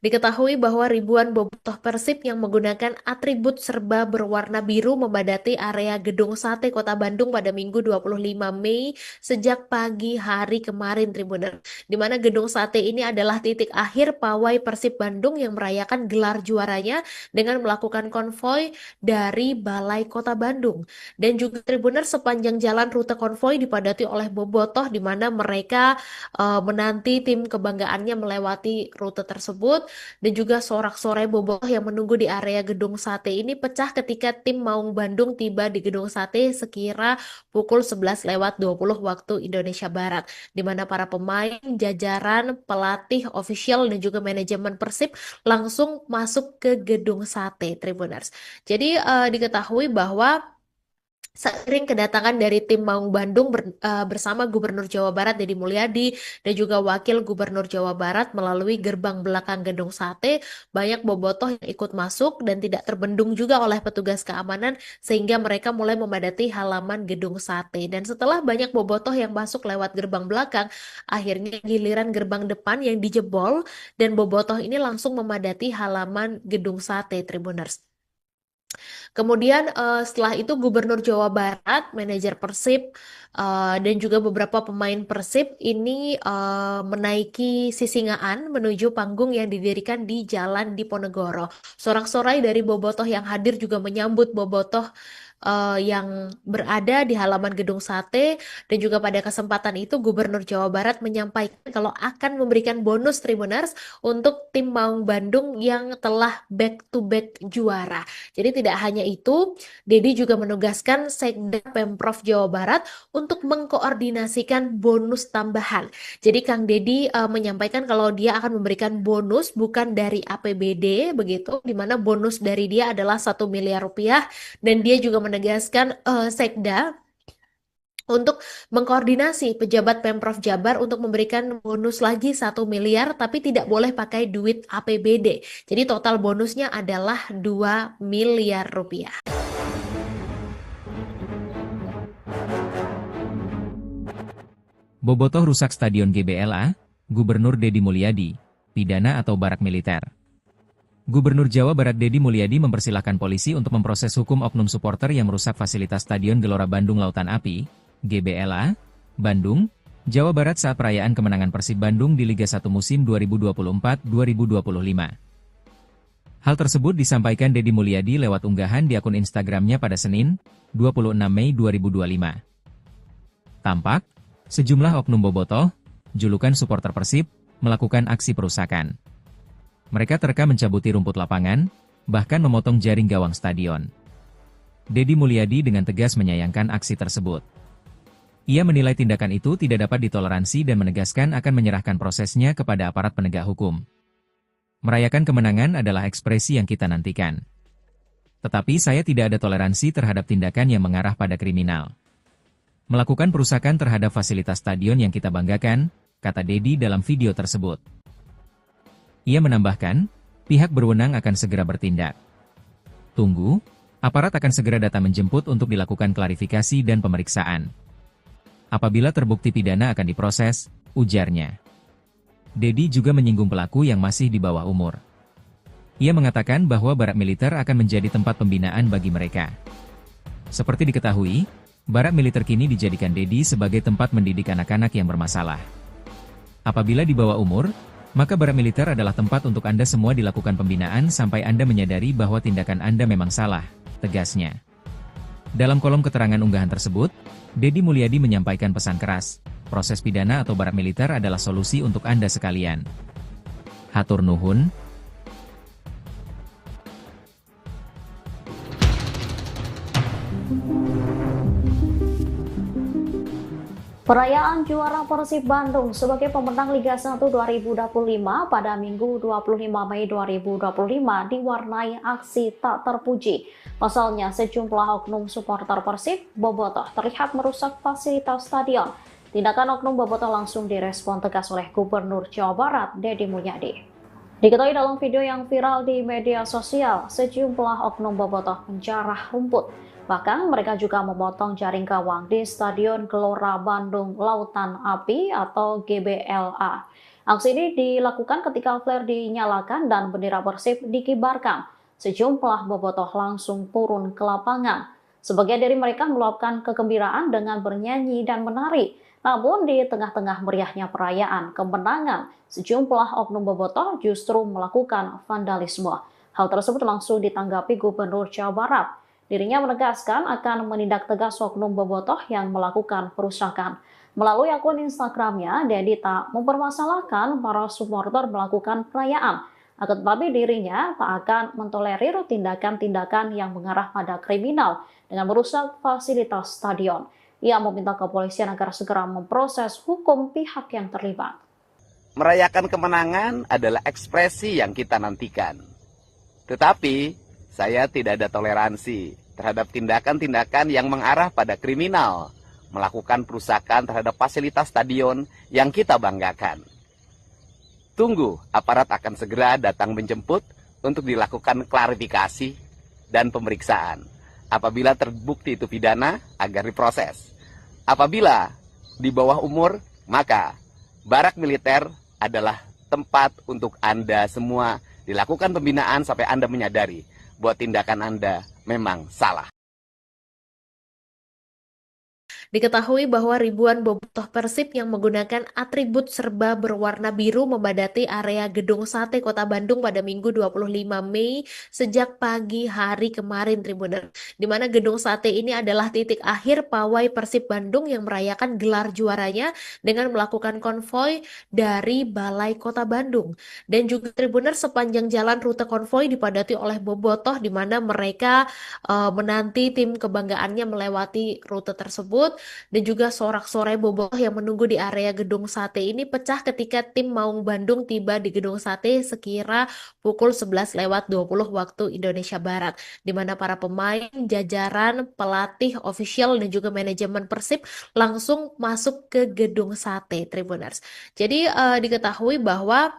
Diketahui bahwa ribuan bobotoh Persib yang menggunakan atribut serba berwarna biru membadati area Gedung Sate Kota Bandung pada Minggu 25 Mei sejak pagi hari kemarin, Tribuner. Di mana Gedung Sate ini adalah titik akhir pawai Persib Bandung yang merayakan gelar juaranya dengan melakukan konvoi dari Balai Kota Bandung. Dan juga Tribuner, sepanjang jalan rute konvoi dipadati oleh bobotoh di mana mereka menanti tim kebanggaannya melewati rute tersebut. Dan juga sorak-sorai bobotoh yang menunggu di area Gedung Sate ini pecah ketika tim Maung Bandung tiba di Gedung Sate sekira pukul 11:20 waktu Indonesia Barat, di mana para pemain, jajaran, pelatih, official, dan juga manajemen Persib langsung masuk ke Gedung Sate, Tribuners. Jadi diketahui bahwa seiring kedatangan dari tim Maung Bandung bersama Gubernur Jawa Barat Deddy Mulyadi dan juga Wakil Gubernur Jawa Barat melalui gerbang belakang Gedung Sate, banyak bobotoh yang ikut masuk dan tidak terbendung juga oleh petugas keamanan sehingga mereka mulai memadati halaman Gedung Sate. Dan setelah banyak bobotoh yang masuk lewat gerbang belakang, akhirnya giliran gerbang depan yang dijebol dan bobotoh ini langsung memadati halaman Gedung Sate, Tribuners. Kemudian setelah itu Gubernur Jawa Barat, manajer Persib, dan juga beberapa pemain Persib ini menaiki Sisingaan menuju panggung yang didirikan di Jalan Diponegoro. Sorak-sorai dari bobotoh yang hadir juga menyambut bobotoh yang berada di halaman Gedung Sate. Dan juga pada kesempatan itu Gubernur Jawa Barat menyampaikan kalau akan memberikan bonus Tribuners untuk tim Maung Bandung yang telah back-to-back juara. Jadi tidak hanya itu, Dedi juga menugaskan Sekda Pemprov Jawa Barat untuk mengkoordinasikan bonus tambahan. Jadi Kang Dedi menyampaikan kalau dia akan memberikan bonus bukan dari APBD begitu, di mana bonus dari dia adalah 1 miliar rupiah, dan dia juga menegaskan Sekda untuk mengkoordinasi pejabat Pemprov Jabar untuk memberikan bonus lagi 1 miliar, tapi tidak boleh pakai duit APBD. Jadi total bonusnya adalah 2 miliar rupiah. Bobotoh rusak Stadion GBLA, Gubernur Deddy Mulyadi, pidana atau barak militer. Gubernur Jawa Barat Deddy Mulyadi mempersilahkan polisi untuk memproses hukum oknum supporter yang merusak fasilitas Stadion Gelora Bandung Lautan Api, GBLA, Bandung, Jawa Barat saat perayaan kemenangan Persib Bandung di Liga 1 musim 2024-2025. Hal tersebut disampaikan Deddy Mulyadi lewat unggahan di akun Instagramnya pada Senin, 26 Mei 2025. Tampak, sejumlah oknum bobotoh, julukan supporter Persib, melakukan aksi perusakan. Mereka terekam mencabuti rumput lapangan, bahkan memotong jaring gawang stadion. Deddy Mulyadi dengan tegas menyayangkan aksi tersebut. Ia menilai tindakan itu tidak dapat ditoleransi dan menegaskan akan menyerahkan prosesnya kepada aparat penegak hukum. Merayakan kemenangan adalah ekspresi yang kita nantikan. Tetapi saya tidak ada toleransi terhadap tindakan yang mengarah pada kriminal. Melakukan perusakan terhadap fasilitas stadion yang kita banggakan, kata Dedi dalam video tersebut. Ia menambahkan, pihak berwenang akan segera bertindak. Tunggu, aparat akan segera datang menjemput untuk dilakukan klarifikasi dan pemeriksaan. Apabila terbukti pidana akan diproses, ujarnya. Dedi juga menyinggung pelaku yang masih di bawah umur. Ia mengatakan bahwa barak militer akan menjadi tempat pembinaan bagi mereka. Seperti diketahui, barak militer kini dijadikan Dedi sebagai tempat mendidik anak-anak yang bermasalah. Apabila di bawah umur, maka barak militer adalah tempat untuk Anda semua dilakukan pembinaan sampai Anda menyadari bahwa tindakan Anda memang salah, tegasnya. Dalam kolom keterangan unggahan tersebut, Dedi Mulyadi menyampaikan pesan keras, proses pidana atau barak militer adalah solusi untuk Anda sekalian. Hatur nuhun. Perayaan juara Persib Bandung sebagai pemenang Liga 1 2025 pada Minggu 25 Mei 2025 diwarnai aksi tak terpuji. Pasalnya sejumlah oknum supporter Persib bobotoh terlihat merusak fasilitas stadion. Tindakan oknum bobotoh langsung direspon tegas oleh Gubernur Jawa Barat, Dedi Mulyadi. Diketahui dalam video yang viral di media sosial, sejumlah oknum bobotoh menjarah rumput. Bahkan mereka juga memotong jaring gawang di Stadion Gelora Bandung Lautan Api atau GBLA. Aksi ini dilakukan ketika flare dinyalakan dan bendera Persib dikibarkan. Sejumlah bobotoh langsung turun ke lapangan. Sebagian dari mereka meluapkan kegembiraan dengan bernyanyi dan menari. Namun di tengah-tengah meriahnya perayaan kemenangan, sejumlah oknum bobotoh justru melakukan vandalisme. Hal tersebut langsung ditanggapi Gubernur Jawa Barat. Dirinya menegaskan akan menindak tegas oknum bobotoh yang melakukan perusakan. Melalui akun Instagramnya, Dedi tak mempermasalahkan para supporter melakukan perayaan. Akan tetapi dirinya tak akan mentolerir tindakan-tindakan yang mengarah pada kriminal dengan merusak fasilitas stadion. Ia meminta kepolisian agar segera memproses hukum pihak yang terlibat. Merayakan kemenangan adalah ekspresi yang kita nantikan. Tetapi, saya tidak ada toleransi terhadap tindakan-tindakan yang mengarah pada kriminal, melakukan perusakan terhadap fasilitas stadion yang kita banggakan. Tunggu, aparat akan segera datang menjemput untuk dilakukan klarifikasi dan pemeriksaan. Apabila terbukti itu pidana, agar diproses. Apabila di bawah umur, maka barak militer adalah tempat untuk Anda semua dilakukan pembinaan sampai Anda menyadari bahwa tindakan Anda memang salah. Diketahui bahwa ribuan bobotoh Persib yang menggunakan atribut serba berwarna biru membadati area Gedung Sate Kota Bandung pada Minggu 25 Mei sejak pagi hari kemarin, Tribuner. Di mana Gedung Sate ini adalah titik akhir pawai Persib Bandung yang merayakan gelar juaranya dengan melakukan konvoi dari Balai Kota Bandung. Dan juga Tribuner, sepanjang jalan rute konvoi dipadati oleh bobotoh di mana mereka menanti tim kebanggaannya melewati rute tersebut. Dan juga sorak-sorai bobotoh yang menunggu di area Gedung Sate ini pecah ketika tim Maung Bandung tiba di Gedung Sate sekira pukul 11:20 waktu Indonesia Barat, di mana para pemain, jajaran, pelatih, official, dan juga manajemen Persib langsung masuk ke Gedung Sate, Tribuners. Jadi diketahui bahwa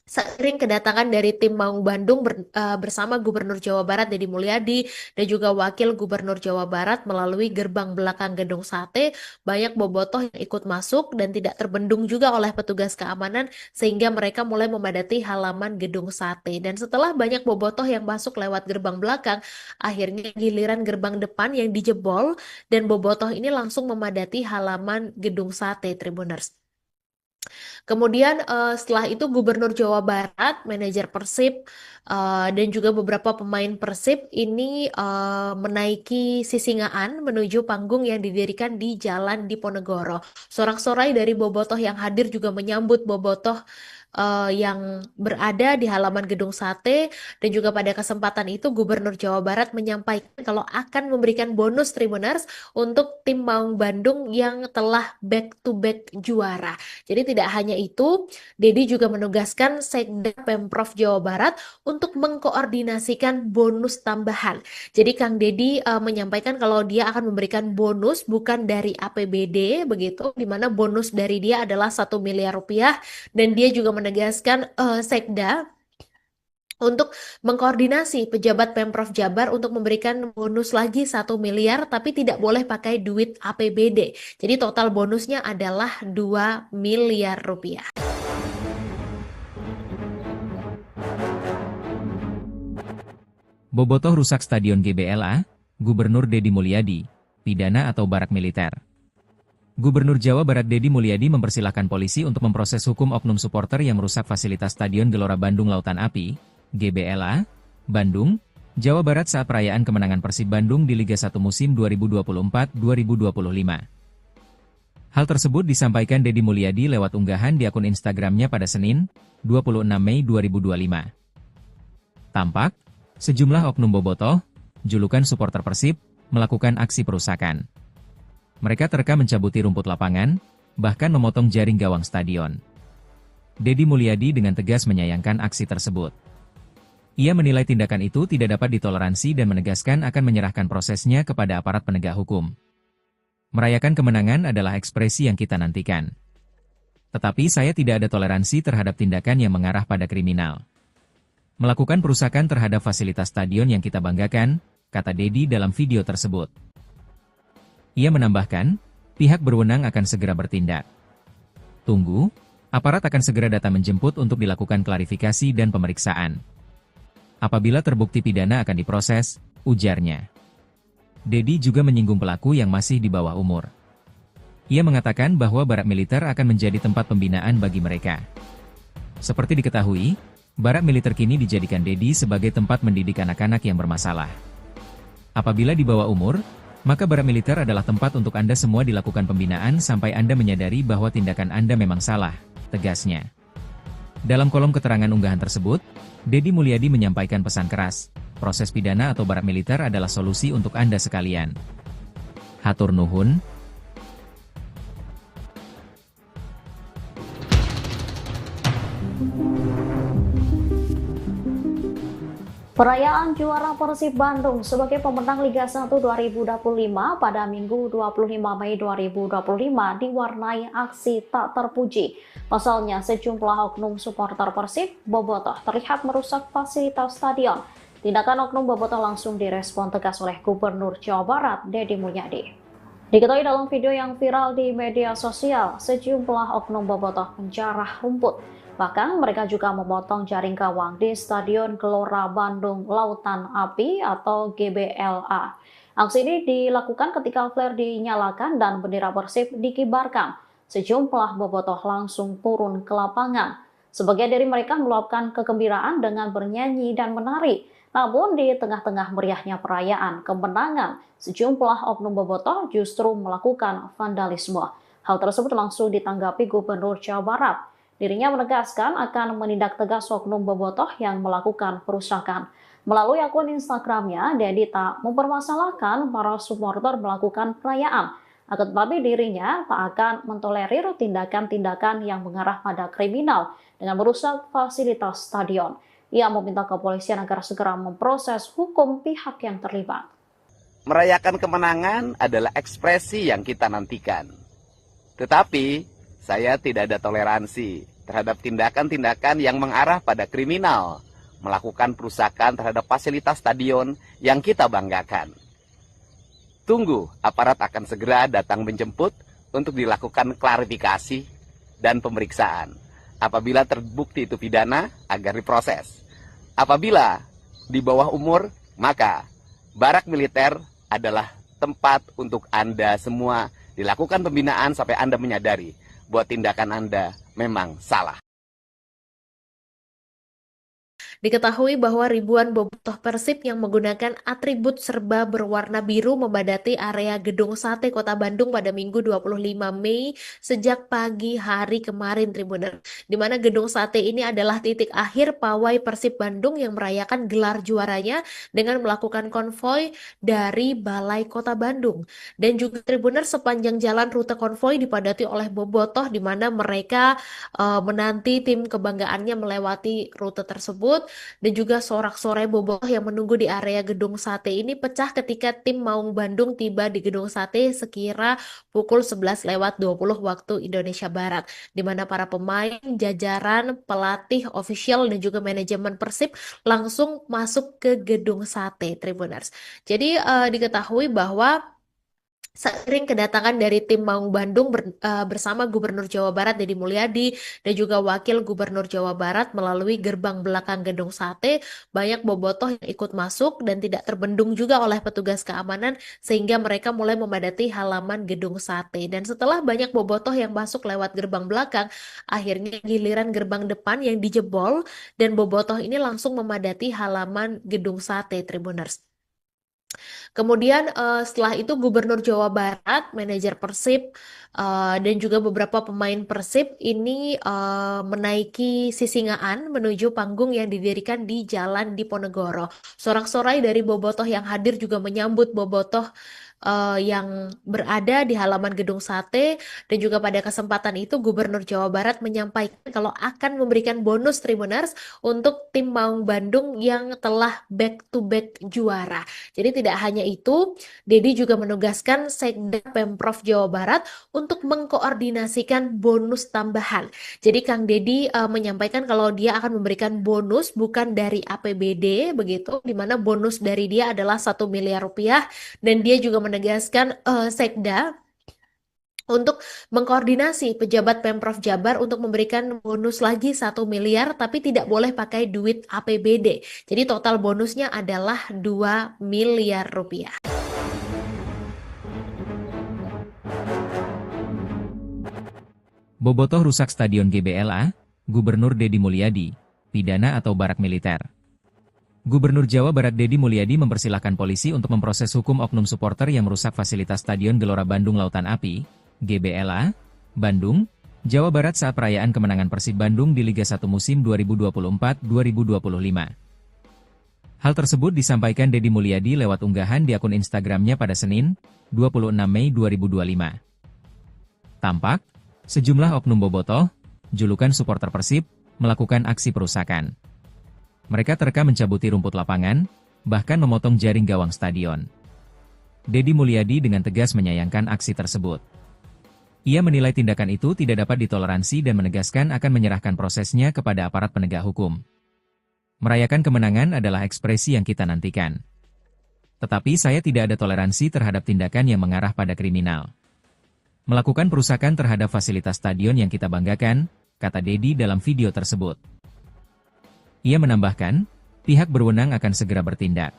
seiring kedatangan dari tim Maung Bandung bersama Gubernur Jawa Barat Dedi Mulyadi dan juga Wakil Gubernur Jawa Barat melalui gerbang belakang Gedung Sate, banyak bobotoh yang ikut masuk dan tidak terbendung juga oleh petugas keamanan sehingga mereka mulai memadati halaman Gedung Sate. Dan setelah banyak bobotoh yang masuk lewat gerbang belakang, akhirnya giliran gerbang depan yang dijebol dan bobotoh ini langsung memadati halaman Gedung Sate, Tribuners. Kemudian setelah itu Gubernur Jawa Barat, manajer Persib, dan juga beberapa pemain Persib ini menaiki Sisingaan menuju panggung yang didirikan di Jalan Diponegoro. Sorak-sorai dari bobotoh yang hadir juga menyambut bobotoh yang berada di halaman Gedung Sate, dan juga pada kesempatan itu Gubernur Jawa Barat menyampaikan kalau akan memberikan bonus Tribuners untuk tim Maung Bandung yang telah back to back juara. Jadi tidak hanya itu, Dedi juga menugaskan Sekda Pemprov Jawa Barat untuk mengkoordinasikan bonus tambahan. Jadi Kang Dedi menyampaikan kalau dia akan memberikan bonus bukan dari APBD begitu, di mana bonus dari dia adalah 1 miliar rupiah, dan dia juga menegaskan Sekda untuk mengkoordinasi pejabat Pemprov Jabar untuk memberikan bonus lagi 1 miliar, tapi tidak boleh pakai duit APBD. Jadi total bonusnya adalah 2 miliar rupiah. Bobotoh rusak Stadion GBLA, Gubernur Deddy Mulyadi, pidana atau barak militer. Gubernur Jawa Barat Deddy Mulyadi mempersilahkan polisi untuk memproses hukum oknum supporter yang merusak fasilitas Stadion Gelora Bandung Lautan Api, GBLA, Bandung, Jawa Barat saat perayaan kemenangan Persib Bandung di Liga 1 musim 2024-2025. Hal tersebut disampaikan Deddy Mulyadi lewat unggahan di akun Instagramnya pada Senin, 26 Mei 2025. Tampak sejumlah oknum bobotoh, julukan supporter Persib, melakukan aksi perusakan. Mereka terekam mencabuti rumput lapangan, bahkan memotong jaring gawang stadion. Deddy Mulyadi dengan tegas menyayangkan aksi tersebut. Ia menilai tindakan itu tidak dapat ditoleransi dan menegaskan akan menyerahkan prosesnya kepada aparat penegak hukum. Merayakan kemenangan adalah ekspresi yang kita nantikan. Tetapi saya tidak ada toleransi terhadap tindakan yang mengarah pada kriminal. Melakukan perusakan terhadap fasilitas stadion yang kita banggakan, kata Deddy dalam video tersebut. Ia menambahkan, pihak berwenang akan segera bertindak. Tunggu, aparat akan segera datang menjemput untuk dilakukan klarifikasi dan pemeriksaan. Apabila terbukti pidana akan diproses, ujarnya. Deddy juga menyinggung pelaku yang masih di bawah umur. Ia mengatakan bahwa barak militer akan menjadi tempat pembinaan bagi mereka. Seperti diketahui, barak militer kini dijadikan Deddy sebagai tempat mendidik anak-anak yang bermasalah. Apabila di bawah umur, maka barak militer adalah tempat untuk Anda semua dilakukan pembinaan sampai Anda menyadari bahwa tindakan Anda memang salah, tegasnya. Dalam kolom keterangan unggahan tersebut, Deddy Mulyadi menyampaikan pesan keras, proses pidana atau barak militer adalah solusi untuk Anda sekalian. Hatur nuhun. Perayaan juara Persib Bandung sebagai pemenang Liga 1 2025 pada Minggu 25 Mei 2025 diwarnai aksi tak terpuji. Pasalnya sejumlah oknum supporter Persib bobotoh terlihat merusak fasilitas stadion. Tindakan oknum bobotoh langsung direspon tegas oleh Gubernur Jawa Barat Deddy Mulyadi. Diketahui dalam video yang viral di media sosial, sejumlah oknum bobotoh menjarah rumput. Bahkan mereka juga memotong jaring gawang di Stadion Gelora Bandung Lautan Api atau GBLA. Aksi ini dilakukan ketika flare dinyalakan dan bendera Persib dikibarkan. Sejumlah bobotoh langsung turun ke lapangan. Sebagian dari mereka meluapkan kegembiraan dengan bernyanyi dan menari. Namun di tengah-tengah meriahnya perayaan kemenangan, sejumlah oknum bobotoh justru melakukan vandalisme. Hal tersebut langsung ditanggapi Gubernur Jawa Barat. Dirinya menegaskan akan menindak tegas oknum bobotoh yang melakukan perusakan. Melalui akun Instagramnya, Deddy tak mempermasalahkan para supporter melakukan perayaan. Akan tetapi dirinya tak akan mentolerir tindakan-tindakan yang mengarah pada kriminal dengan merusak fasilitas stadion. Ia meminta kepolisian agar segera memproses hukum pihak yang terlibat. Merayakan kemenangan adalah ekspresi yang kita nantikan. Tetapi saya tidak ada toleransi terhadap tindakan-tindakan yang mengarah pada kriminal, melakukan perusakan terhadap fasilitas stadion yang kita banggakan. Tunggu, aparat akan segera datang menjemput untuk dilakukan klarifikasi dan pemeriksaan. Apabila terbukti itu pidana, agar diproses. Apabila di bawah umur, maka barak militer adalah tempat untuk Anda semua dilakukan pembinaan sampai Anda menyadari bahwa tindakan Anda memang salah. Diketahui bahwa ribuan bobotoh Persib yang menggunakan atribut serba berwarna biru membadati area Gedung Sate Kota Bandung pada Minggu 25 Mei sejak pagi hari kemarin, Tribuner. Di mana Gedung Sate ini adalah titik akhir pawai Persib Bandung yang merayakan gelar juaranya dengan melakukan konvoi dari Balai Kota Bandung. Dan juga Tribuner, sepanjang jalan rute konvoi dipadati oleh bobotoh di mana mereka menanti tim kebanggaannya melewati rute tersebut. Dan juga sorak-sorai bobotoh yang menunggu di area Gedung Sate ini pecah ketika tim Maung Bandung tiba di Gedung Sate sekira pukul 11:20 waktu Indonesia Barat, di mana para pemain, jajaran, pelatih, official, dan juga manajemen Persib langsung masuk ke Gedung Sate, Tribuners. Jadi diketahui bahwa seiring kedatangan dari tim Maung Bandung bersama Gubernur Jawa Barat Deddy Mulyadi dan juga Wakil Gubernur Jawa Barat melalui gerbang belakang Gedung Sate, banyak bobotoh yang ikut masuk dan tidak terbendung juga oleh petugas keamanan sehingga mereka mulai memadati halaman Gedung Sate. Dan setelah banyak bobotoh yang masuk lewat gerbang belakang, akhirnya giliran gerbang depan yang dijebol dan bobotoh ini langsung memadati halaman Gedung Sate, Tribuners. Kemudian setelah itu Gubernur Jawa Barat, manajer Persib, dan juga beberapa pemain Persib ini menaiki Sisingaan menuju panggung yang didirikan di Jalan Diponegoro. Sorak-sorai dari bobotoh yang hadir juga menyambut bobotoh yang berada di halaman Gedung Sate. Dan juga pada kesempatan itu Gubernur Jawa Barat menyampaikan kalau akan memberikan bonus Tribuners untuk tim Maung Bandung yang telah back to back juara. Jadi tidak hanya itu, Dedi juga menugaskan Sekda Pemprov Jawa Barat untuk mengkoordinasikan bonus tambahan. Jadi Kang Dedi menyampaikan kalau dia akan memberikan bonus bukan dari APBD begitu, di mana bonus dari dia adalah 1 miliar rupiah, dan dia juga menegaskan Sekda untuk mengkoordinasi pejabat Pemprov Jabar untuk memberikan bonus lagi 1 miliar, tapi tidak boleh pakai duit APBD. Jadi total bonusnya adalah 2 miliar rupiah. Bobotoh rusak Stadion GBLA, Gubernur Deddy Mulyadi, pidana atau barak militer. Gubernur Jawa Barat Deddy Mulyadi mempersilahkan polisi untuk memproses hukum oknum supporter yang merusak fasilitas Stadion Gelora Bandung Lautan Api, GBLA, Bandung, Jawa Barat saat perayaan kemenangan Persib Bandung di Liga 1 musim 2024-2025. Hal tersebut disampaikan Deddy Mulyadi lewat unggahan di akun Instagramnya pada Senin, 26 Mei 2025. Tampak, sejumlah oknum bobotoh, julukan supporter Persib, melakukan aksi perusakan. Mereka terekam mencabuti rumput lapangan, bahkan memotong jaring gawang stadion. Deddy Mulyadi dengan tegas menyayangkan aksi tersebut. Ia menilai tindakan itu tidak dapat ditoleransi dan menegaskan akan menyerahkan prosesnya kepada aparat penegak hukum. Merayakan kemenangan adalah ekspresi yang kita nantikan. Tetapi saya tidak ada toleransi terhadap tindakan yang mengarah pada kriminal. Melakukan perusakan terhadap fasilitas stadion yang kita banggakan, kata Deddy dalam video tersebut. Ia menambahkan, pihak berwenang akan segera bertindak.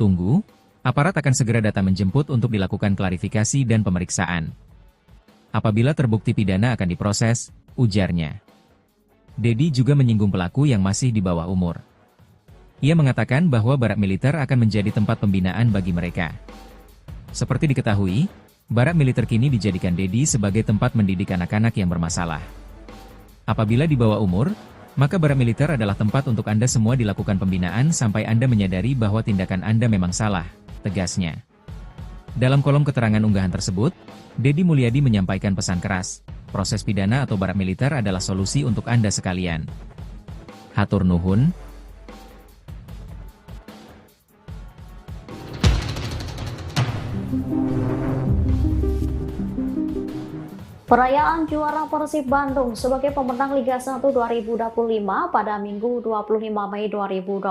Tunggu, aparat akan segera datang menjemput untuk dilakukan klarifikasi dan pemeriksaan. Apabila terbukti pidana akan diproses, ujarnya. Deddy juga menyinggung pelaku yang masih di bawah umur. Ia mengatakan bahwa barak militer akan menjadi tempat pembinaan bagi mereka. Seperti diketahui, barak militer kini dijadikan Deddy sebagai tempat mendidik anak-anak yang bermasalah. Apabila di bawah umur, maka barak militer adalah tempat untuk Anda semua dilakukan pembinaan sampai Anda menyadari bahwa tindakan Anda memang salah, tegasnya. Dalam kolom keterangan unggahan tersebut, Deddy Mulyadi menyampaikan pesan keras, proses pidana atau barak militer adalah solusi untuk Anda sekalian. Hatur nuhun. Perayaan juara Persib Bandung sebagai pemenang Liga 1 2025 pada Minggu 25 Mei 2025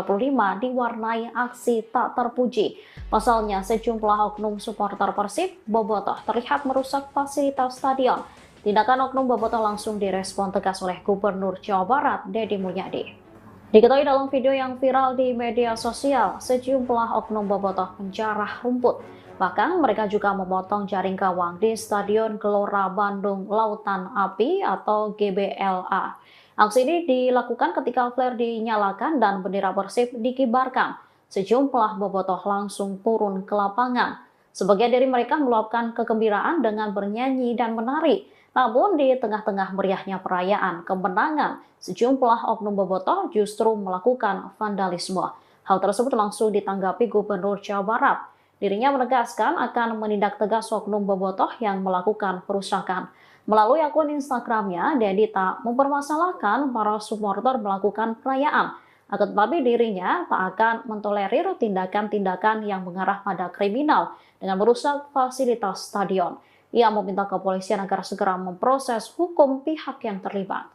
diwarnai aksi tak terpuji. Pasalnya sejumlah oknum supporter Persib bobotoh terlihat merusak fasilitas stadion. Tindakan oknum bobotoh langsung direspon tegas oleh Gubernur Jawa Barat Deddy Mulyadi. Diketahui dalam video yang viral di media sosial, sejumlah oknum bobotoh menjarah rumput. Bahkan mereka juga memotong jaring gawang di Stadion Gelora Bandung Lautan Api atau GBLA. Aksi ini dilakukan ketika flare dinyalakan dan bendera Persib dikibarkan. Sejumlah bobotoh langsung turun ke lapangan. Sebagian dari mereka meluapkan kegembiraan dengan bernyanyi dan menari. Namun di tengah-tengah meriahnya perayaan kemenangan, sejumlah oknum bobotoh justru melakukan vandalisme. Hal tersebut langsung ditanggapi Gubernur Jawa Barat. Dirinya menegaskan akan menindak tegas oknum bobotoh yang melakukan perusakan. Melalui akun Instagramnya, Dedi tak mempermasalahkan para supporter melakukan perayaan. Akan tetapi dirinya tak akan mentolerir tindakan-tindakan yang mengarah pada kriminal dengan merusak fasilitas stadion. Ia meminta kepolisian agar segera memproses hukum pihak yang terlibat.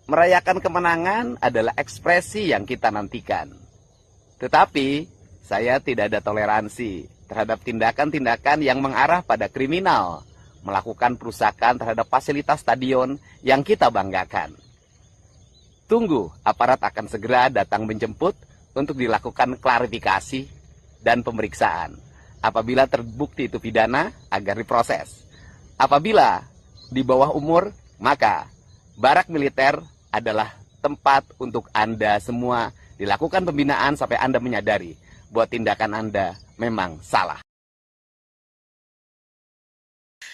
Merayakan kemenangan adalah ekspresi yang kita nantikan. Tetapi, saya tidak ada toleransi terhadap tindakan-tindakan yang mengarah pada kriminal, melakukan perusakan terhadap fasilitas stadion yang kita banggakan. Tunggu, aparat akan segera datang menjemput untuk dilakukan klarifikasi dan pemeriksaan. Apabila terbukti itu pidana, agar diproses. Apabila di bawah umur, maka barak militer adalah tempat untuk Anda semua dilakukan pembinaan sampai Anda menyadari bahwa tindakan Anda memang salah.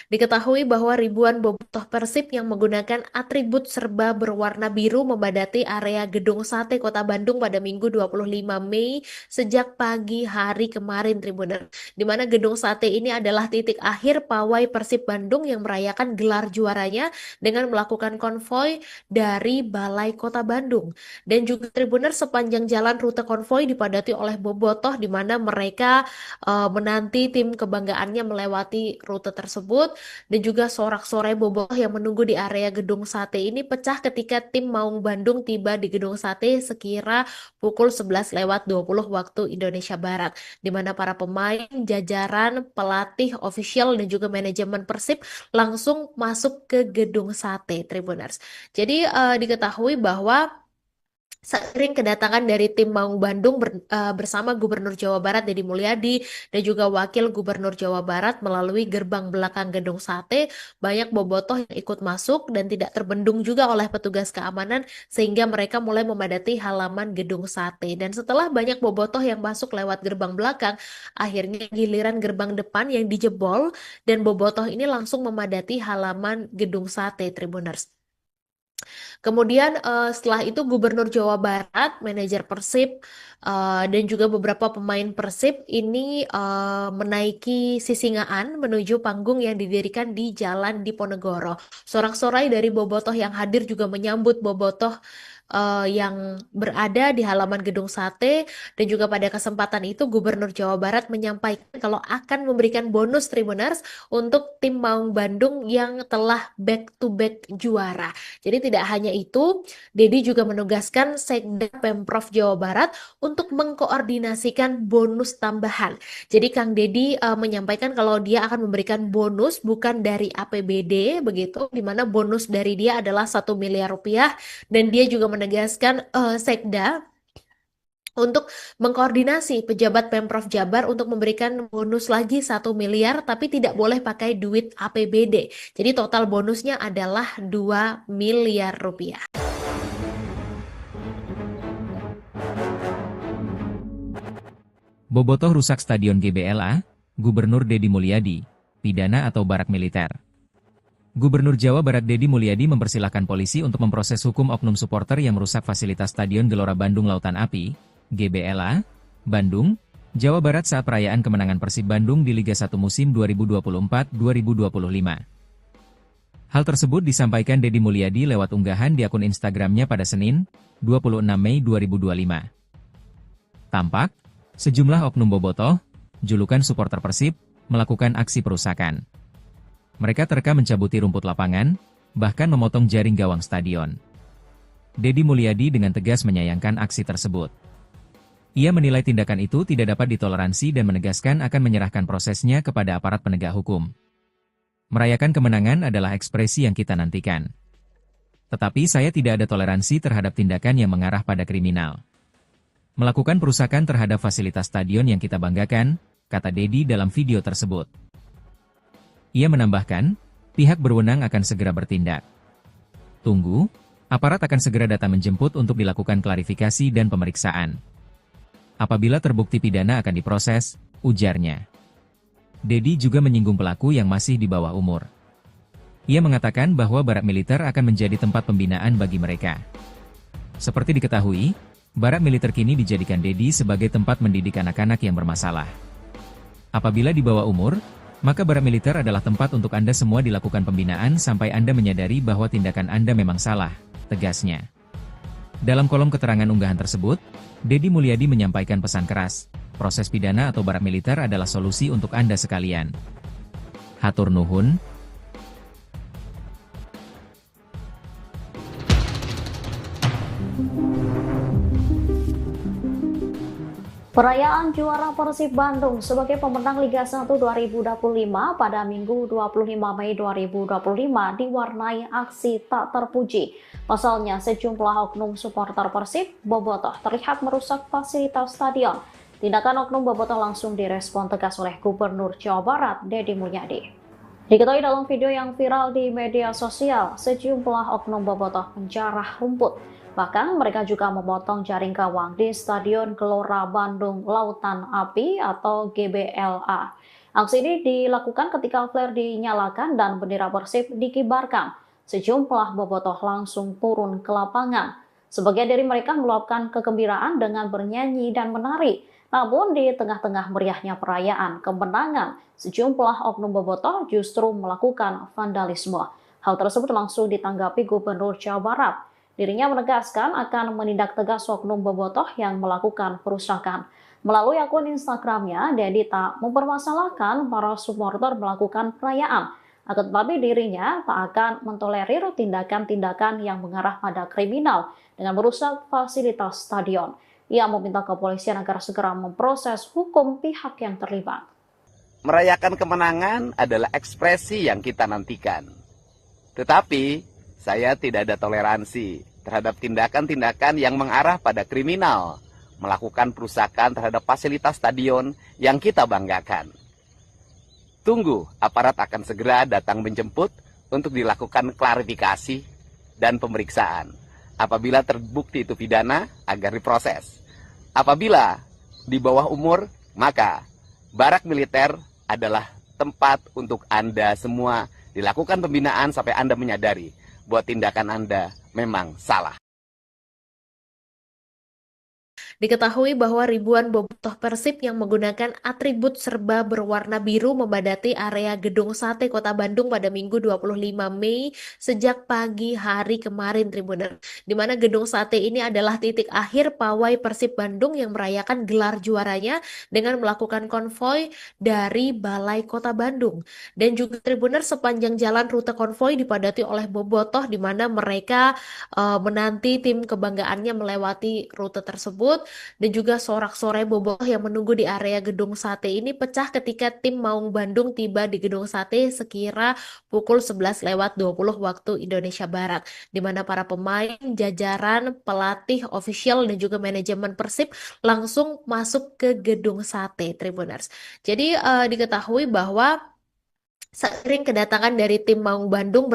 Diketahui bahwa ribuan bobotoh Persib yang menggunakan atribut serba berwarna biru membadati area Gedung Sate Kota Bandung pada Minggu 25 Mei sejak pagi hari kemarin, Tribuner. Di mana Gedung Sate ini adalah titik akhir pawai Persib Bandung yang merayakan gelar juaranya dengan melakukan konvoi dari Balai Kota Bandung. Dan juga Tribuner, sepanjang jalan rute konvoi dipadati oleh bobotoh di mana mereka menanti tim kebanggaannya melewati rute tersebut. Dan juga sorak-sorai bobotoh yang menunggu di area Gedung Sate ini pecah ketika tim Maung Bandung tiba di Gedung Sate sekira pukul 11:20 waktu Indonesia Barat, di mana para pemain, jajaran, pelatih, official, dan juga manajemen Persib langsung masuk ke Gedung Sate, Tribuners. Jadi diketahui bahwa seiring kedatangan dari tim Maung Bandung bersama Gubernur Jawa Barat Deddy Mulyadi dan juga Wakil Gubernur Jawa Barat melalui gerbang belakang Gedung Sate, banyak bobotoh yang ikut masuk dan tidak terbendung juga oleh petugas keamanan sehingga mereka mulai memadati halaman Gedung Sate. Dan setelah banyak bobotoh yang masuk lewat gerbang belakang, akhirnya giliran gerbang depan yang dijebol dan bobotoh ini langsung memadati halaman Gedung Sate, Tribuners. Kemudian setelah itu Gubernur Jawa Barat, manajer Persib, dan juga beberapa pemain Persib ini menaiki Sisingaan menuju panggung yang didirikan di Jalan Diponegoro. Sorak-sorai dari bobotoh yang hadir juga menyambut bobotoh yang berada di halaman Gedung Sate, dan juga pada kesempatan itu Gubernur Jawa Barat menyampaikan kalau akan memberikan bonus Tribuners untuk tim Maung Bandung yang telah back-to-back juara. Jadi tidak hanya itu, Dedi juga menugaskan Sekda Pemprov Jawa Barat untuk mengkoordinasikan bonus tambahan. Jadi Kang Dedi menyampaikan kalau dia akan memberikan bonus bukan dari APBD begitu, di mana bonus dari dia adalah 1 miliar rupiah, dan dia juga menegaskan Sekda untuk mengkoordinasi pejabat Pemprov Jabar untuk memberikan bonus lagi 1 miliar, tapi tidak boleh pakai duit APBD. Jadi total bonusnya adalah 2 miliar rupiah. Bobotoh rusak Stadion GBLA, Gubernur Deddy Mulyadi, pidana atau barak militer. Gubernur Jawa Barat Deddy Mulyadi mempersilahkan polisi untuk memproses hukum oknum supporter yang merusak fasilitas Stadion Gelora Bandung Lautan Api, GBLA, Bandung, Jawa Barat saat perayaan kemenangan Persib Bandung di Liga 1 musim 2024-2025. Hal tersebut disampaikan Deddy Mulyadi lewat unggahan di akun Instagramnya pada Senin, 26 Mei 2025. Tampak, sejumlah oknum bobotoh, julukan supporter Persib, melakukan aksi perusakan. Mereka terekam mencabuti rumput lapangan, bahkan memotong jaring gawang stadion. Deddy Mulyadi dengan tegas menyayangkan aksi tersebut. Ia menilai tindakan itu tidak dapat ditoleransi dan menegaskan akan menyerahkan prosesnya kepada aparat penegak hukum. Merayakan kemenangan adalah ekspresi yang kita nantikan. Tetapi saya tidak ada toleransi terhadap tindakan yang mengarah pada kriminal. Melakukan perusakan terhadap fasilitas stadion yang kita banggakan, kata Deddy dalam video tersebut. Ia menambahkan, pihak berwenang akan segera bertindak. Tunggu, Aparat akan segera datang menjemput untuk dilakukan klarifikasi dan pemeriksaan. Apabila terbukti pidana akan diproses, ujarnya. Dedi juga menyinggung pelaku yang masih di bawah umur. Ia mengatakan bahwa barak militer akan menjadi tempat pembinaan bagi mereka. Seperti diketahui, barak militer kini dijadikan Dedi sebagai tempat mendidik anak-anak yang bermasalah. Apabila di bawah umur, maka barak militer adalah tempat untuk Anda semua dilakukan pembinaan sampai Anda menyadari bahwa tindakan Anda memang salah, tegasnya. Dalam kolom keterangan unggahan tersebut, Dedi Mulyadi menyampaikan pesan keras, proses pidana atau barak militer adalah solusi untuk Anda sekalian. Hatur nuhun. Perayaan juara Persib Bandung sebagai pemenang Liga 1 2025 pada Minggu 25 Mei 2025 diwarnai aksi tak terpuji. Pasalnya, sejumlah oknum supporter Persib bobotoh terlihat merusak fasilitas stadion. Tindakan oknum bobotoh langsung direspon tegas oleh Gubernur Jawa Barat, Dedi Mulyadi. Diketahui dalam video yang viral di media sosial, sejumlah oknum bobotoh menjarah rumput. Bahkan mereka juga memotong jaring gawang di Stadion Gelora Bandung Lautan Api atau GBLA. Aksi ini dilakukan ketika flare dinyalakan dan bendera Persib dikibarkan. Sejumlah bobotoh langsung turun ke lapangan. Sebagian dari mereka meluapkan kegembiraan dengan bernyanyi dan menari. Namun di tengah-tengah meriahnya perayaan kemenangan, sejumlah oknum bobotoh justru melakukan vandalisme. Hal tersebut langsung ditanggapi Gubernur Jawa Barat. Dirinya menegaskan akan menindak tegas oknum bobotoh yang melakukan perusakan. Melalui akun Instagramnya, Dedi tak mempermasalahkan para supporter melakukan perayaan. Akan tetapi dirinya tak akan mentolerir tindakan-tindakan yang mengarah pada kriminal dengan merusak fasilitas stadion. Ia meminta kepolisian agar segera memproses hukum pihak yang terlibat. Merayakan kemenangan adalah ekspresi yang kita nantikan. Tetapi saya tidak ada toleransi terhadap tindakan-tindakan yang mengarah pada kriminal, melakukan perusakan terhadap fasilitas stadion yang kita banggakan. Tunggu, aparat akan segera datang menjemput untuk dilakukan klarifikasi dan pemeriksaan. Apabila terbukti itu pidana, agar diproses. Apabila di bawah umur, maka barak militer adalah tempat untuk Anda semua dilakukan pembinaan sampai Anda menyadari buat tindakan Anda memang salah. Diketahui bahwa ribuan bobotoh Persib yang menggunakan atribut serba berwarna biru membadati area Gedung Sate Kota Bandung pada Minggu 25 Mei sejak pagi hari kemarin, Tribuner. Di mana Gedung Sate ini adalah titik akhir pawai Persib Bandung yang merayakan gelar juaranya dengan melakukan konvoi dari Balai Kota Bandung. Dan juga Tribuner, sepanjang jalan rute konvoi dipadati oleh bobotoh di mana mereka menanti tim kebanggaannya melewati rute tersebut. Dan juga sorak-sorai bobotoh yang menunggu di area Gedung Sate ini pecah ketika tim Maung Bandung tiba di Gedung Sate sekira pukul 11.20 waktu Indonesia Barat, di mana para pemain, jajaran, pelatih, official, dan juga manajemen Persib langsung masuk ke Gedung Sate, Tribuners. Jadi diketahui bahwa seiring kedatangan dari tim Maung Bandung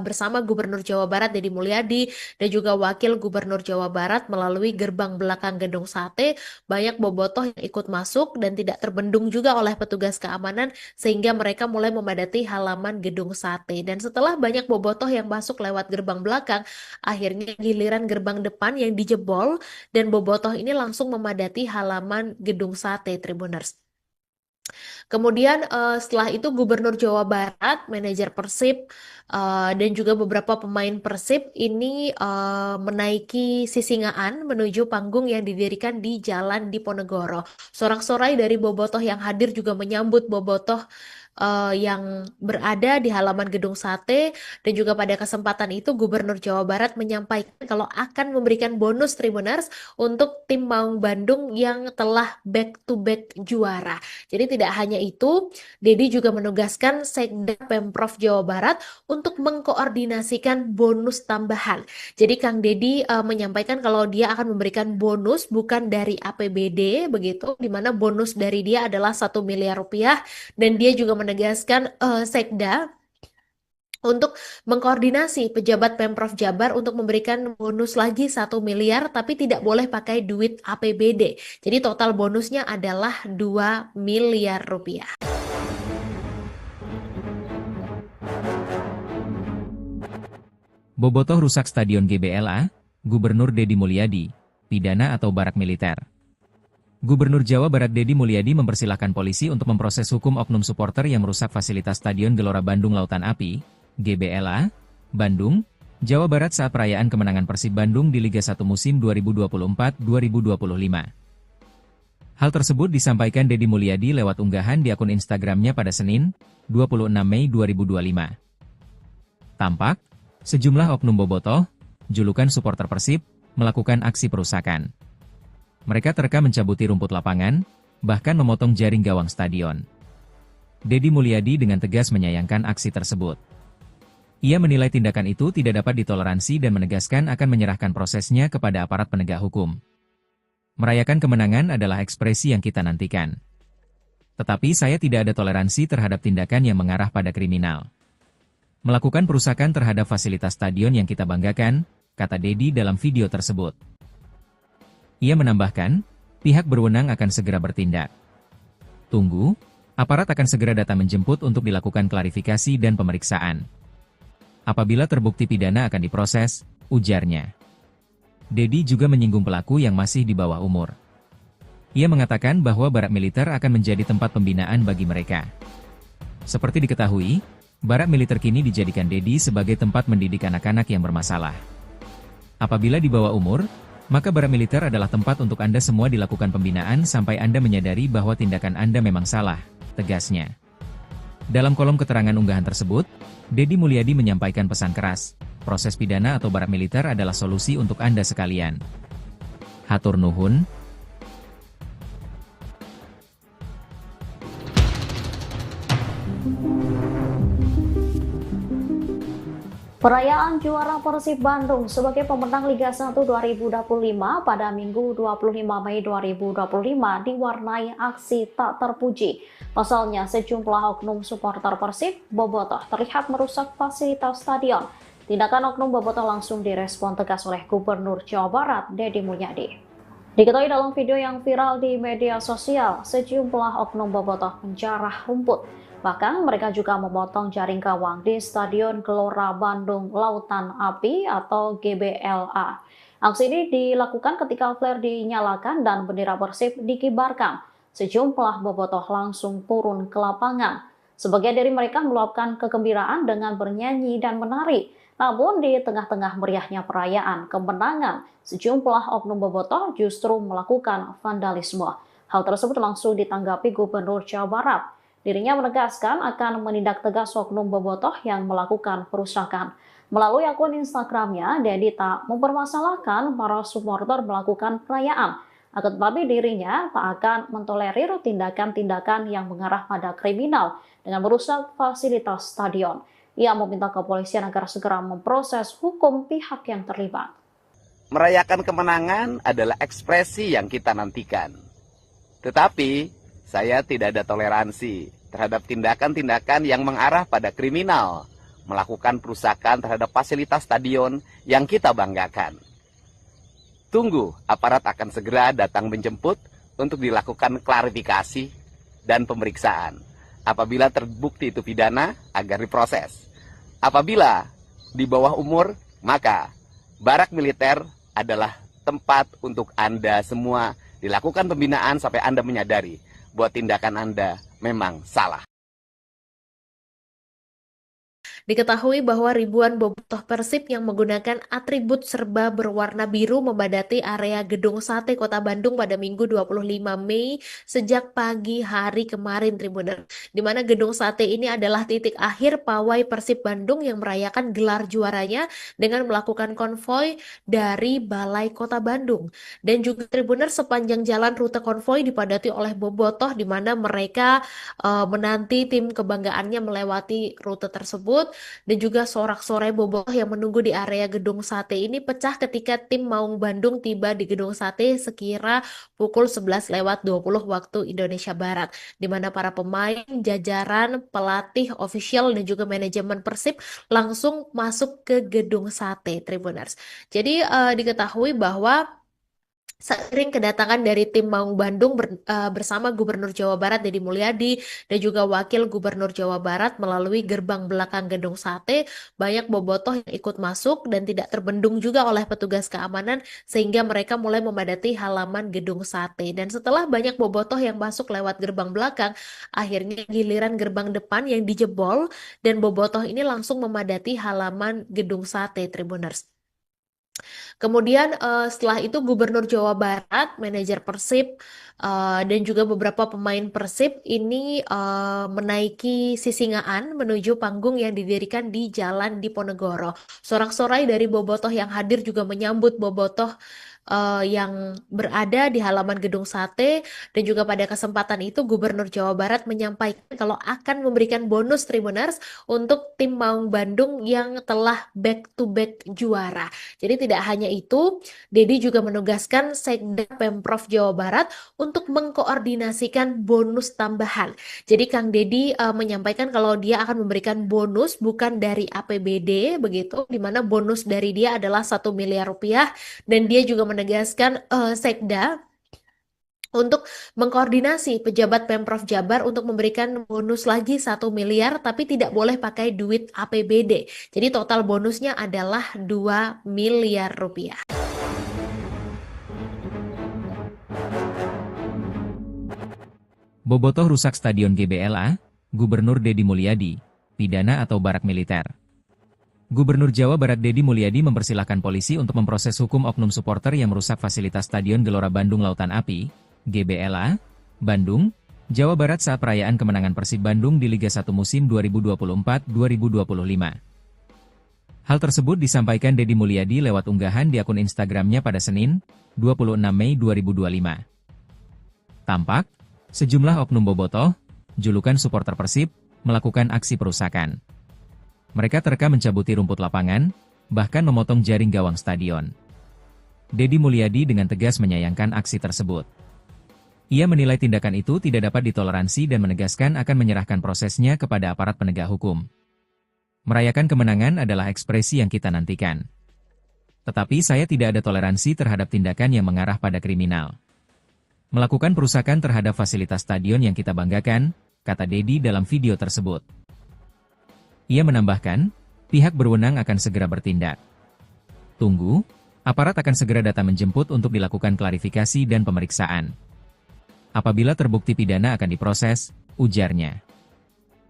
bersama Gubernur Jawa Barat Dedi Mulyadi dan juga Wakil Gubernur Jawa Barat melalui gerbang belakang Gedung Sate, banyak bobotoh yang ikut masuk dan tidak terbendung juga oleh petugas keamanan sehingga mereka mulai memadati halaman Gedung Sate. Dan setelah banyak bobotoh yang masuk lewat gerbang belakang, akhirnya giliran gerbang depan yang dijebol dan bobotoh ini langsung memadati halaman Gedung Sate, Tribuners. Kemudian setelah itu Gubernur Jawa Barat, manajer Persib, dan juga beberapa pemain Persib ini menaiki Sisingaan menuju panggung yang didirikan di Jalan Diponegoro. Sorak-sorai dari bobotoh yang hadir juga menyambut bobotoh yang berada di halaman Gedung Sate. Dan juga pada kesempatan itu Gubernur Jawa Barat menyampaikan kalau akan memberikan bonus Tribuners untuk tim Maung Bandung yang telah back-to-back juara. Jadi tidak hanya itu, Dedi juga menugaskan Sekda Pemprov Jawa Barat untuk mengkoordinasikan bonus tambahan. Jadi Kang Dedi menyampaikan kalau dia akan memberikan bonus bukan dari APBD begitu, di mana bonus dari dia adalah 1 miliar rupiah, dan dia juga menegaskan Sekda untuk mengkoordinasi pejabat Pemprov Jabar untuk memberikan bonus lagi 1 miliar, tapi tidak boleh pakai duit APBD. Jadi total bonusnya adalah 2 miliar rupiah. Bobotoh rusak Stadion GBLA, Gubernur Deddy Mulyadi, pidana atau barak militer. Gubernur Jawa Barat Deddy Mulyadi mempersilahkan polisi untuk memproses hukum oknum supporter yang merusak fasilitas Stadion Gelora Bandung Lautan Api, GBLA, Bandung, Jawa Barat saat perayaan kemenangan Persib Bandung di Liga 1 musim 2024-2025. Hal tersebut disampaikan Deddy Mulyadi lewat unggahan di akun Instagramnya pada Senin, 26 Mei 2025. Tampak, sejumlah oknum bobotoh, julukan supporter Persib, melakukan aksi perusakan. Mereka terekam mencabuti rumput lapangan, bahkan memotong jaring gawang stadion. Deddy Mulyadi dengan tegas menyayangkan aksi tersebut. Ia menilai tindakan itu tidak dapat ditoleransi dan menegaskan akan menyerahkan prosesnya kepada aparat penegak hukum. Merayakan kemenangan adalah ekspresi yang kita nantikan. Tetapi saya tidak ada toleransi terhadap tindakan yang mengarah pada kriminal. Melakukan perusakan terhadap fasilitas stadion yang kita banggakan, kata Deddy dalam video tersebut. Ia menambahkan, pihak berwenang akan segera bertindak. Tunggu, aparat akan segera datang menjemput untuk dilakukan klarifikasi dan pemeriksaan. Apabila terbukti pidana akan diproses, ujarnya. Deddy juga menyinggung pelaku yang masih di bawah umur. Ia mengatakan bahwa barak militer akan menjadi tempat pembinaan bagi mereka. Seperti diketahui, barak militer kini dijadikan Deddy sebagai tempat mendidik anak-anak yang bermasalah. Apabila di bawah umur, maka barak militer adalah tempat untuk Anda semua dilakukan pembinaan sampai Anda menyadari bahwa tindakan Anda memang salah, tegasnya. Dalam kolom keterangan unggahan tersebut, Deddy Mulyadi menyampaikan pesan keras, proses pidana atau barak militer adalah solusi untuk Anda sekalian. Hatur nuhun. Perayaan juara Persib Bandung sebagai pemenang Liga 1 2025 pada Minggu 25 Mei 2025 diwarnai aksi tak terpuji. Pasalnya sejumlah oknum supporter Persib bobotoh terlihat merusak fasilitas stadion. Tindakan oknum bobotoh langsung direspon tegas oleh Gubernur Jawa Barat Deddy Mulyadi. Diketahui dalam video yang viral di media sosial, sejumlah oknum bobotoh menjarah rumput. Bahkan mereka juga memotong jaring gawang di Stadion Gelora Bandung Lautan Api atau GBLA. Aksi ini dilakukan ketika flare dinyalakan dan bendera Persib dikibarkan. Sejumlah bobotoh langsung turun ke lapangan. Sebagian dari mereka meluapkan kegembiraan dengan bernyanyi dan menari. Namun di tengah-tengah meriahnya perayaan kemenangan, sejumlah oknum bobotoh justru melakukan vandalisme. Hal tersebut langsung ditanggapi Gubernur Jawa Barat. Dirinya menegaskan akan menindak tegas oknum bobotoh yang melakukan perusakan. Melalui akun Instagramnya, Deddy tak mempermasalahkan para supporter melakukan perayaan. Akan tetapi dirinya tak akan mentolerir tindakan-tindakan yang mengarah pada kriminal dengan merusak fasilitas stadion. Ia meminta kepolisian agar segera memproses hukum pihak yang terlibat. Merayakan kemenangan adalah ekspresi yang kita nantikan. Tetapi saya tidak ada toleransi terhadap tindakan-tindakan yang mengarah pada kriminal, melakukan perusakan terhadap fasilitas stadion yang kita banggakan. Tunggu, aparat akan segera datang menjemput untuk dilakukan klarifikasi dan pemeriksaan. Apabila terbukti itu pidana, agar diproses. Apabila di bawah umur, maka barak militer adalah tempat untuk Anda semua dilakukan pembinaan sampai Anda menyadari buat tindakan Anda memang salah. Diketahui bahwa ribuan bobotoh Persib yang menggunakan atribut serba berwarna biru membadati area Gedung Sate Kota Bandung pada Minggu 25 Mei sejak pagi hari kemarin, Tribuner. Di mana Gedung Sate ini adalah titik akhir pawai Persib Bandung yang merayakan gelar juaranya dengan melakukan konvoi dari Balai Kota Bandung. Dan juga Tribuner, sepanjang jalan rute konvoi dipadati oleh bobotoh di mana mereka menanti tim kebanggaannya melewati rute tersebut. dan juga sorak-sorai bobotoh yang menunggu di area Gedung Sate ini pecah ketika tim Maung Bandung tiba di Gedung Sate sekira pukul 11:20 waktu Indonesia Barat, di mana para pemain, jajaran, pelatih, official, dan juga manajemen Persib langsung masuk ke Gedung Sate, Tribuners. Jadi diketahui bahwa seiring kedatangan dari tim Maung Bandung bersama Gubernur Jawa Barat Deddy Mulyadi dan juga Wakil Gubernur Jawa Barat melalui gerbang belakang Gedung Sate, banyak bobotoh yang ikut masuk dan tidak terbendung juga oleh petugas keamanan sehingga mereka mulai memadati halaman Gedung Sate. Dan setelah banyak bobotoh yang masuk lewat gerbang belakang, akhirnya giliran gerbang depan yang dijebol dan bobotoh ini langsung memadati halaman Gedung Sate, Tribuners. Kemudian setelah itu Gubernur Jawa Barat, manajer Persib, dan juga beberapa pemain Persib ini menaiki Sisingaan menuju panggung yang didirikan di Jalan Diponegoro. Sorak-sorai dari bobotoh yang hadir juga menyambut bobotoh yang berada di halaman Gedung Sate, dan juga pada kesempatan itu Gubernur Jawa Barat menyampaikan kalau akan memberikan bonus Tribuners untuk tim Maung Bandung yang telah back to back juara. Jadi tidak hanya itu, Dedi juga menugaskan Sekda Pemprov Jawa Barat untuk mengkoordinasikan bonus tambahan. Jadi Kang Dedi menyampaikan kalau dia akan memberikan bonus bukan dari APBD begitu, di mana bonus dari dia adalah 1 miliar rupiah, dan dia juga menegaskan Sekda untuk mengkoordinasi pejabat Pemprov Jabar untuk memberikan bonus lagi 1 miliar, tapi tidak boleh pakai duit APBD. Jadi total bonusnya adalah 2 miliar rupiah. Bobotoh rusak Stadion GBLA, Gubernur Deddy Mulyadi, pidana atau barak militer. Gubernur Jawa Barat Deddy Mulyadi mempersilahkan polisi untuk memproses hukum oknum supporter yang merusak fasilitas Stadion Gelora Bandung Lautan Api, GBLA, Bandung, Jawa Barat saat perayaan kemenangan Persib Bandung di Liga 1 musim 2024-2025. Hal tersebut disampaikan Deddy Mulyadi lewat unggahan di akun Instagramnya pada Senin, 26 Mei 2025. Tampak, sejumlah oknum bobotoh, julukan supporter Persib, melakukan aksi perusakan. Mereka terekam mencabuti rumput lapangan, bahkan memotong jaring gawang stadion. Deddy Mulyadi dengan tegas menyayangkan aksi tersebut. Ia menilai tindakan itu tidak dapat ditoleransi dan menegaskan akan menyerahkan prosesnya kepada aparat penegak hukum. Merayakan kemenangan adalah ekspresi yang kita nantikan. Tetapi saya tidak ada toleransi terhadap tindakan yang mengarah pada kriminal. Melakukan perusakan terhadap fasilitas stadion yang kita banggakan, kata Deddy dalam video tersebut. Ia menambahkan, pihak berwenang akan segera bertindak. Tunggu, aparat akan segera datang menjemput untuk dilakukan klarifikasi dan pemeriksaan. Apabila terbukti pidana akan diproses, ujarnya.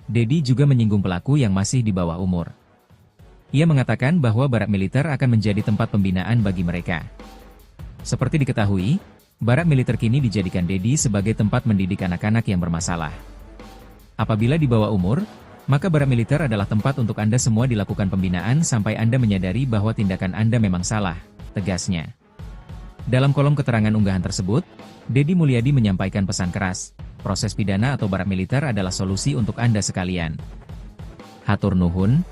Deddy juga menyinggung pelaku yang masih di bawah umur. Ia mengatakan bahwa barak militer akan menjadi tempat pembinaan bagi mereka. Seperti diketahui, barak militer kini dijadikan Deddy sebagai tempat mendidik anak-anak yang bermasalah. Apabila di bawah umur, maka barak militer adalah tempat untuk Anda semua dilakukan pembinaan sampai Anda menyadari bahwa tindakan Anda memang salah, tegasnya. Dalam kolom keterangan unggahan tersebut, Deddy Mulyadi menyampaikan pesan keras, proses pidana atau barak militer adalah solusi untuk Anda sekalian. Hatur nuhun.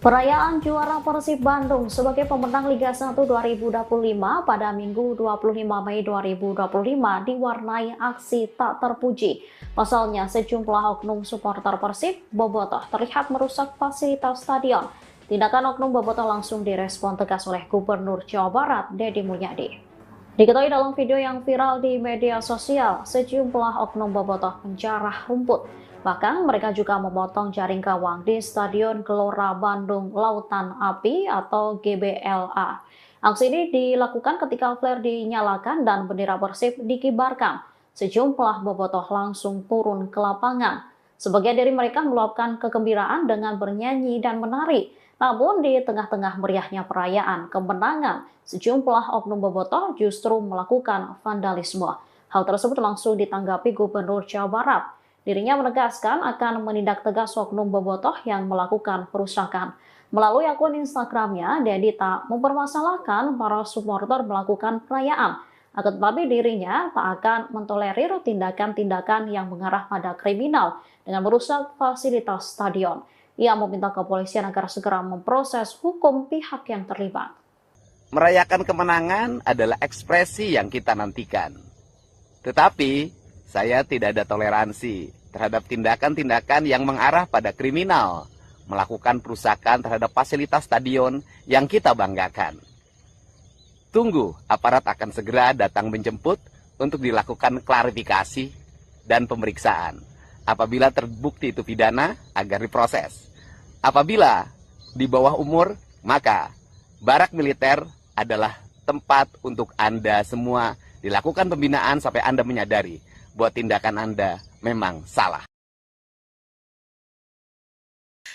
Perayaan juara Persib Bandung sebagai pemenang Liga 1 2025 pada Minggu 25 Mei 2025 diwarnai aksi tak terpuji. Pasalnya sejumlah oknum supporter Persib bobotoh terlihat merusak fasilitas stadion. Tindakan oknum bobotoh langsung direspon tegas oleh Gubernur Jawa Barat Deddy Mulyadi. Diketahui dalam video yang viral di media sosial, sejumlah oknum bobotoh menjarah rumput. Bahkan mereka juga memotong jaring gawang di Stadion Gelora Bandung Lautan Api atau GBLA. Aksi ini dilakukan ketika flare dinyalakan dan bendera Persib dikibarkan. Sejumlah bobotoh langsung turun ke lapangan. Sebagian dari mereka meluapkan kegembiraan dengan bernyanyi dan menari. Namun di tengah-tengah meriahnya perayaan kemenangan, sejumlah oknum bobotoh justru melakukan vandalisme. Hal tersebut langsung ditanggapi Gubernur Jawa Barat. Dirinya menegaskan akan menindak tegas oknum bobotoh yang melakukan perusakan. Melalui akun Instagramnya, Deddy tak mempermasalahkan para supporter melakukan perayaan. Akan tetapi dirinya tak akan mentolerir tindakan-tindakan yang mengarah pada kriminal dengan merusak fasilitas stadion. Ia meminta kepolisian agar segera memproses hukum pihak yang terlibat. Merayakan kemenangan adalah ekspresi yang kita nantikan. Tetapi, saya tidak ada toleransi terhadap tindakan-tindakan yang mengarah pada kriminal, melakukan perusakan terhadap fasilitas stadion yang kita banggakan. Tunggu, aparat akan segera datang menjemput untuk dilakukan klarifikasi dan pemeriksaan. Apabila terbukti itu pidana, agar diproses. Apabila di bawah umur, maka barak militer adalah tempat untuk Anda semua dilakukan pembinaan sampai Anda menyadari bahwa tindakan Anda memang salah.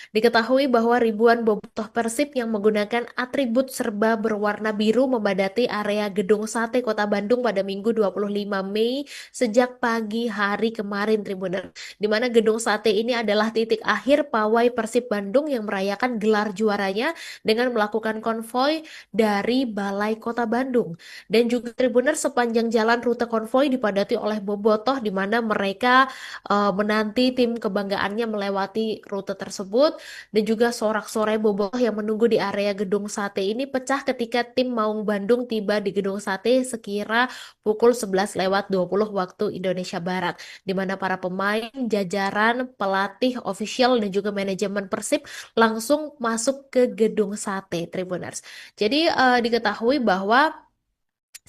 Diketahui bahwa ribuan bobotoh Persib yang menggunakan atribut serba berwarna biru membadati area Gedung Sate Kota Bandung pada Minggu 25 Mei sejak pagi hari kemarin, Tribuner. Di mana Gedung Sate ini adalah titik akhir pawai Persib Bandung yang merayakan gelar juaranya dengan melakukan konvoi dari Balai Kota Bandung. Dan juga Tribuner, sepanjang jalan rute konvoi dipadati oleh bobotoh di mana mereka menanti tim kebanggaannya melewati rute tersebut. Dan juga sorak-sorai bobotoh yang menunggu di area Gedung Sate ini pecah ketika tim Maung Bandung tiba di Gedung Sate sekira pukul 11:20 waktu Indonesia Barat, di mana para pemain, jajaran, pelatih, official, dan juga manajemen Persib langsung masuk ke Gedung Sate, Tribuners. Jadi diketahui bahwa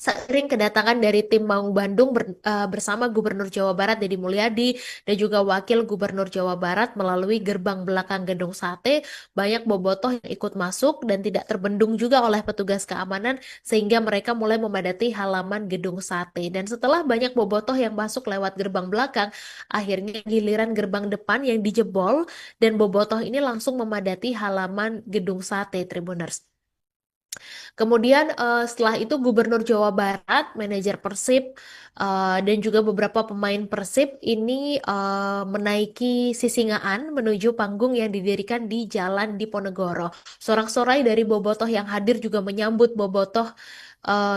seiring kedatangan dari tim Maung Bandung bersama Gubernur Jawa Barat Deddy Mulyadi dan juga Wakil Gubernur Jawa Barat melalui gerbang belakang Gedung Sate, banyak bobotoh yang ikut masuk dan tidak terbendung juga oleh petugas keamanan sehingga mereka mulai memadati halaman Gedung Sate. Dan setelah banyak bobotoh yang masuk lewat gerbang belakang, akhirnya giliran gerbang depan yang dijebol dan bobotoh ini langsung memadati halaman Gedung Sate, Tribuners. Kemudian setelah itu Gubernur Jawa Barat, manajer Persib, dan juga beberapa pemain Persib ini menaiki Sisingaan menuju panggung yang didirikan di Jalan Diponegoro. Sorak-sorai dari bobotoh yang hadir juga menyambut bobotoh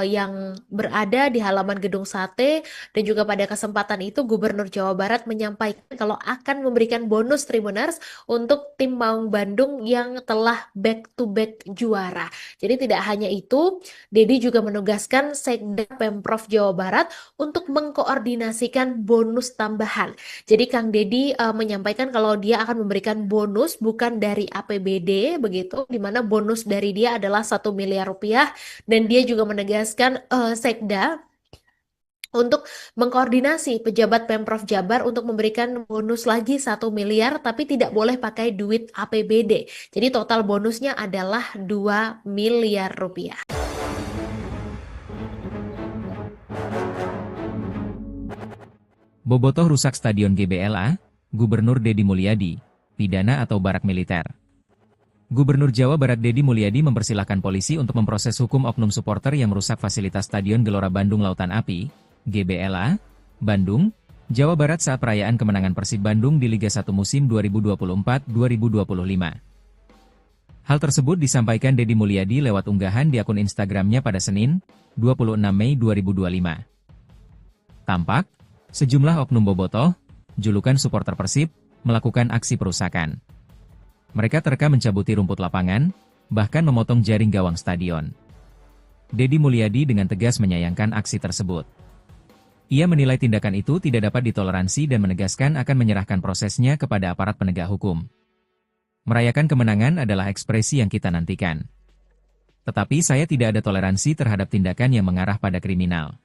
yang berada di halaman Gedung Sate. Dan juga pada kesempatan itu Gubernur Jawa Barat menyampaikan kalau akan memberikan bonus Tribuners untuk tim Maung Bandung yang telah back-to-back juara. Jadi tidak hanya itu, Deddy juga menugaskan Sekda Pemprov Jawa Barat untuk mengkoordinasikan bonus tambahan. Jadi Kang Deddy menyampaikan kalau dia akan memberikan bonus bukan dari APBD begitu, di mana bonus dari dia adalah 1 miliar rupiah, dan dia juga menegaskan Sekda untuk mengkoordinasi pejabat Pemprov Jabar untuk memberikan bonus lagi 1 miliar, tapi tidak boleh pakai duit APBD. Jadi total bonusnya adalah 2 miliar rupiah. Bobotoh rusak Stadion GBLA, Gubernur Deddy Mulyadi, pidana atau barak militer. Gubernur Jawa Barat Deddy Mulyadi mempersilahkan polisi untuk memproses hukum oknum supporter yang merusak fasilitas Stadion Gelora Bandung Lautan Api, GBLA, Bandung, Jawa Barat saat perayaan kemenangan Persib Bandung di Liga 1 musim 2024-2025. Hal tersebut disampaikan Deddy Mulyadi lewat unggahan di akun Instagramnya pada Senin, 26 Mei 2025. Tampak, sejumlah oknum bobotoh, julukan supporter Persib, melakukan aksi perusakan. Mereka terekam mencabuti rumput lapangan, bahkan memotong jaring gawang stadion. Deddy Mulyadi dengan tegas menyayangkan aksi tersebut. Ia menilai tindakan itu tidak dapat ditoleransi dan menegaskan akan menyerahkan prosesnya kepada aparat penegak hukum. Merayakan kemenangan adalah ekspresi yang kita nantikan. Tetapi saya tidak ada toleransi terhadap tindakan yang mengarah pada kriminal.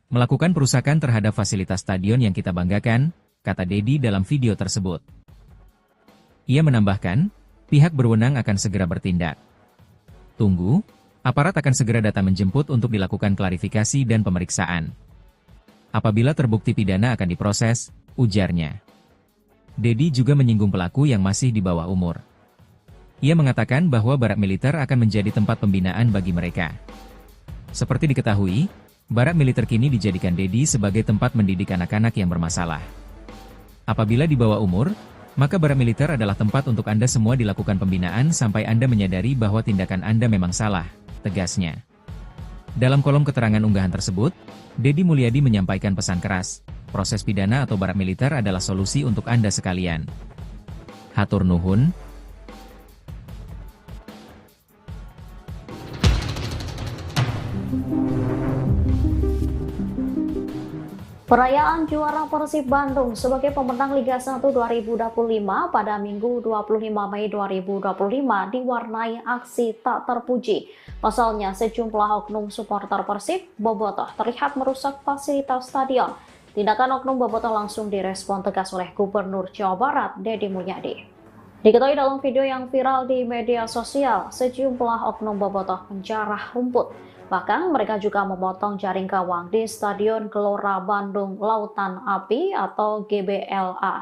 Melakukan perusakan terhadap fasilitas stadion yang kita banggakan, kata Deddy dalam video tersebut. Ia menambahkan, pihak berwenang akan segera bertindak. Tunggu, aparat akan segera datang menjemput untuk dilakukan klarifikasi dan pemeriksaan. Apabila terbukti pidana akan diproses, ujarnya. Deddy juga menyinggung pelaku yang masih di bawah umur. Ia mengatakan bahwa barak militer akan menjadi tempat pembinaan bagi mereka. Seperti diketahui, barak militer kini dijadikan Deddy sebagai tempat mendidik anak-anak yang bermasalah. Apabila di bawah umur, maka barak militer adalah tempat untuk Anda semua dilakukan pembinaan sampai Anda menyadari bahwa tindakan Anda memang salah, tegasnya. Dalam kolom keterangan unggahan tersebut, Deddy Mulyadi menyampaikan pesan keras, proses pidana atau barak militer adalah solusi untuk Anda sekalian. Hatur nuhun. Perayaan juara Persib Bandung sebagai pemenang Liga 1 2025 pada Minggu 25 Mei 2025 diwarnai aksi tak terpuji. Pasalnya sejumlah oknum supporter Persib bobotoh terlihat merusak fasilitas stadion. Tindakan oknum bobotoh langsung direspon tegas oleh Gubernur Jawa Barat Deddy Mulyadi. Diketahui dalam video yang viral di media sosial, sejumlah oknum bobotoh menjarah rumput. Bahkan mereka juga memotong jaring gawang di Stadion Gelora Bandung Lautan Api atau GBLA.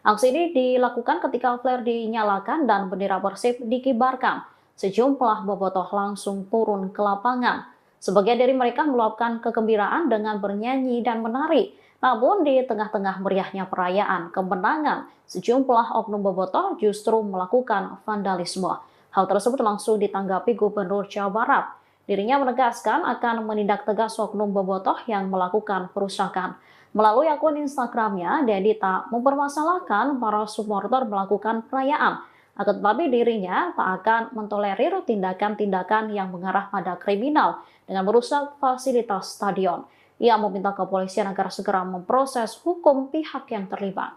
Aksi ini dilakukan ketika flare dinyalakan dan bendera Persib dikibarkan. Sejumlah bobotoh langsung turun ke lapangan. Sebagian dari mereka meluapkan kegembiraan dengan bernyanyi dan menari. Namun di tengah-tengah meriahnya perayaan kemenangan, sejumlah oknum bobotoh justru melakukan vandalisme. Hal tersebut langsung ditanggapi Gubernur Jawa Barat. Dirinya menegaskan akan menindak tegas oknum bobotoh yang melakukan perusakan. Melalui akun Instagramnya, Deddy tak mempermasalahkan para supporter melakukan perayaan. Akan tetapi dirinya tak akan mentolerir tindakan-tindakan yang mengarah pada kriminal dengan merusak fasilitas stadion. Ia meminta kepolisian agar segera memproses hukum pihak yang terlibat.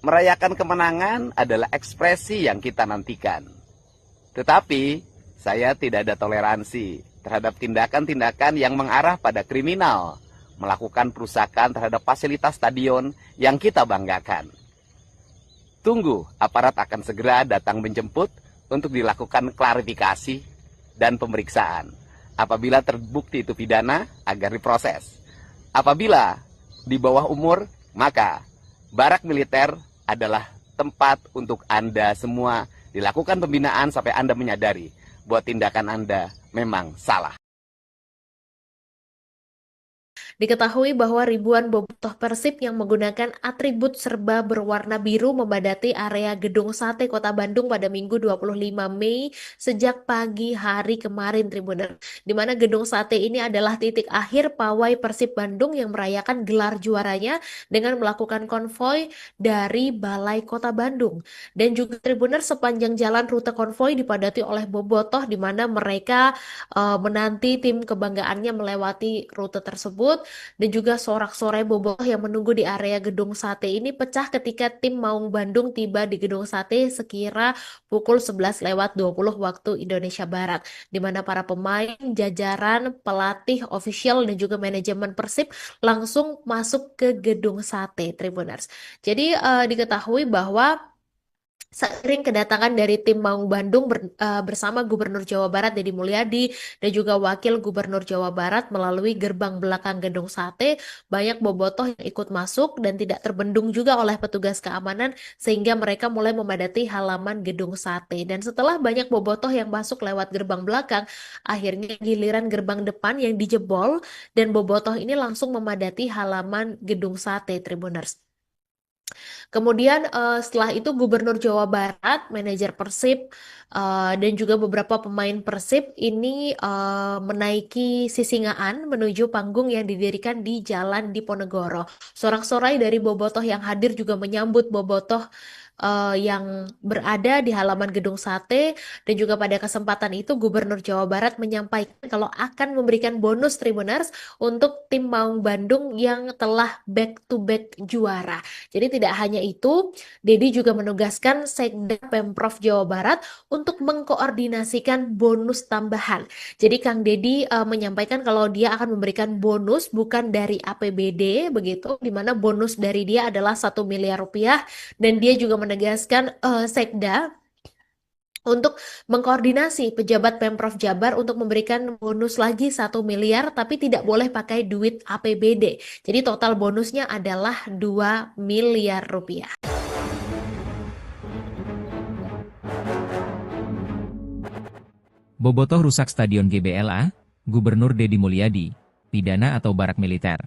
Merayakan kemenangan adalah ekspresi yang kita nantikan. Tetapi saya tidak ada toleransi terhadap tindakan-tindakan yang mengarah pada kriminal, melakukan perusakan terhadap fasilitas stadion yang kita banggakan. Tunggu, aparat akan segera datang menjemput untuk dilakukan klarifikasi dan pemeriksaan. Apabila terbukti itu pidana, agar diproses. Apabila di bawah umur, maka barak militer adalah tempat untuk Anda semua dilakukan pembinaan sampai Anda menyadari buat tindakan Anda memang salah. Diketahui bahwa ribuan bobotoh Persib yang menggunakan atribut serba berwarna biru membadati area Gedung Sate Kota Bandung pada Minggu 25 Mei sejak pagi hari kemarin, Tribuner. Di mana Gedung Sate ini adalah titik akhir pawai Persib Bandung yang merayakan gelar juaranya dengan melakukan konvoi dari Balai Kota Bandung. Dan juga Tribuner, sepanjang jalan rute konvoi dipadati oleh bobotoh di mana mereka menanti tim kebanggaannya melewati rute tersebut. Dan juga sorak-sorai bobotoh yang menunggu di area Gedung Sate ini pecah ketika tim Maung Bandung tiba di Gedung Sate sekira pukul 11.20 waktu Indonesia Barat, di mana para pemain, jajaran, pelatih, official, dan juga manajemen Persib langsung masuk ke Gedung Sate, Tribuners. Jadi diketahui bahwa seiring kedatangan dari tim Maung Bandung bersama Gubernur Jawa Barat Deddy Mulyadi dan juga Wakil Gubernur Jawa Barat melalui gerbang belakang Gedung Sate, banyak bobotoh yang ikut masuk dan tidak terbendung juga oleh petugas keamanan sehingga mereka mulai memadati halaman Gedung Sate. Dan setelah banyak bobotoh yang masuk lewat gerbang belakang, akhirnya giliran gerbang depan yang dijebol dan bobotoh ini langsung memadati halaman Gedung Sate, Tribuners. Kemudian setelah itu Gubernur Jawa Barat, manajer Persib, dan juga beberapa pemain Persib ini menaiki Sisingaan menuju panggung yang didirikan di Jalan Diponegoro. Sorak-sorai dari bobotoh yang hadir juga menyambut bobotoh yang berada di halaman Gedung Sate. Dan juga pada kesempatan itu Gubernur Jawa Barat menyampaikan kalau akan memberikan bonus Tribuners untuk tim Maung Bandung yang telah back-to-back juara. Jadi tidak hanya itu, Deddy juga menugaskan Sekda Pemprov Jawa Barat untuk mengkoordinasikan bonus tambahan. Jadi Kang Deddy menyampaikan kalau dia akan memberikan bonus bukan dari APBD begitu, di mana bonus dari dia adalah 1 miliar rupiah, dan dia juga menegaskan Sekda untuk mengkoordinasi pejabat Pemprov Jabar untuk memberikan bonus lagi 1 miliar, tapi tidak boleh pakai duit APBD. Jadi total bonusnya adalah 2 miliar rupiah. Bobotoh rusak Stadion GBLA, Gubernur Deddy Mulyadi, pidana atau barak militer.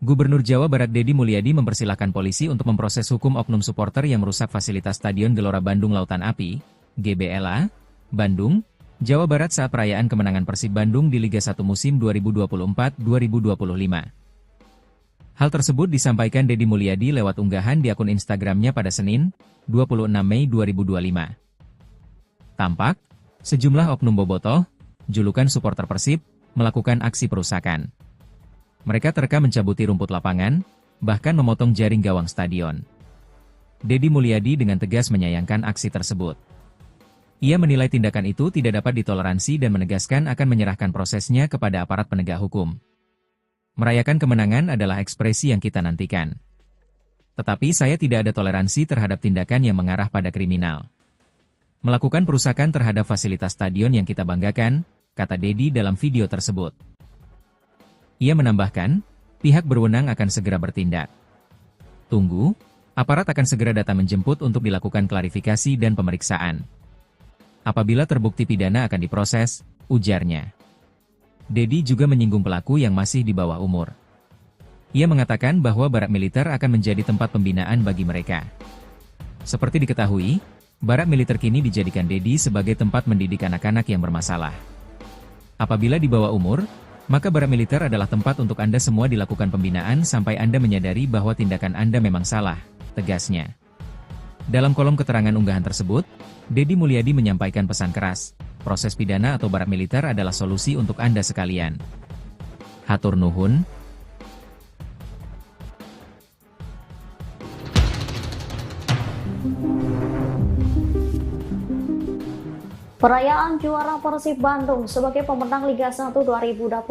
Gubernur Jawa Barat Deddy Mulyadi mempersilahkan polisi untuk memproses hukum oknum supporter yang merusak fasilitas Stadion Gelora Bandung Lautan Api, GBLA, Bandung, Jawa Barat saat perayaan kemenangan Persib Bandung di Liga 1 musim 2024-2025. Hal tersebut disampaikan Deddy Mulyadi lewat unggahan di akun Instagramnya pada Senin, 26 Mei 2025. Tampak, sejumlah oknum bobotoh, julukan supporter Persib, melakukan aksi perusakan. Mereka terekam mencabuti rumput lapangan, bahkan memotong jaring gawang stadion. Deddy Mulyadi dengan tegas menyayangkan aksi tersebut. Ia menilai tindakan itu tidak dapat ditoleransi dan menegaskan akan menyerahkan prosesnya kepada aparat penegak hukum. Merayakan kemenangan adalah ekspresi yang kita nantikan. Tetapi saya tidak ada toleransi terhadap tindakan yang mengarah pada kriminal. Melakukan perusakan terhadap fasilitas stadion yang kita banggakan, kata Deddy dalam video tersebut. Ia menambahkan, pihak berwenang akan segera bertindak. Tunggu, aparat akan segera datang menjemput untuk dilakukan klarifikasi dan pemeriksaan. Apabila terbukti pidana akan diproses, ujarnya. Deddy juga menyinggung pelaku yang masih di bawah umur. Ia mengatakan bahwa barak militer akan menjadi tempat pembinaan bagi mereka. Seperti diketahui, barak militer kini dijadikan Deddy sebagai tempat mendidik anak-anak yang bermasalah. Apabila di bawah umur, maka barak militer adalah tempat untuk Anda semua dilakukan pembinaan sampai Anda menyadari bahwa tindakan Anda memang salah, tegasnya. Dalam kolom keterangan unggahan tersebut, Deddy Mulyadi menyampaikan pesan keras, proses pidana atau barak militer adalah solusi untuk Anda sekalian. Hatur nuhun. Perayaan juara Persib Bandung sebagai pemenang Liga 1 2025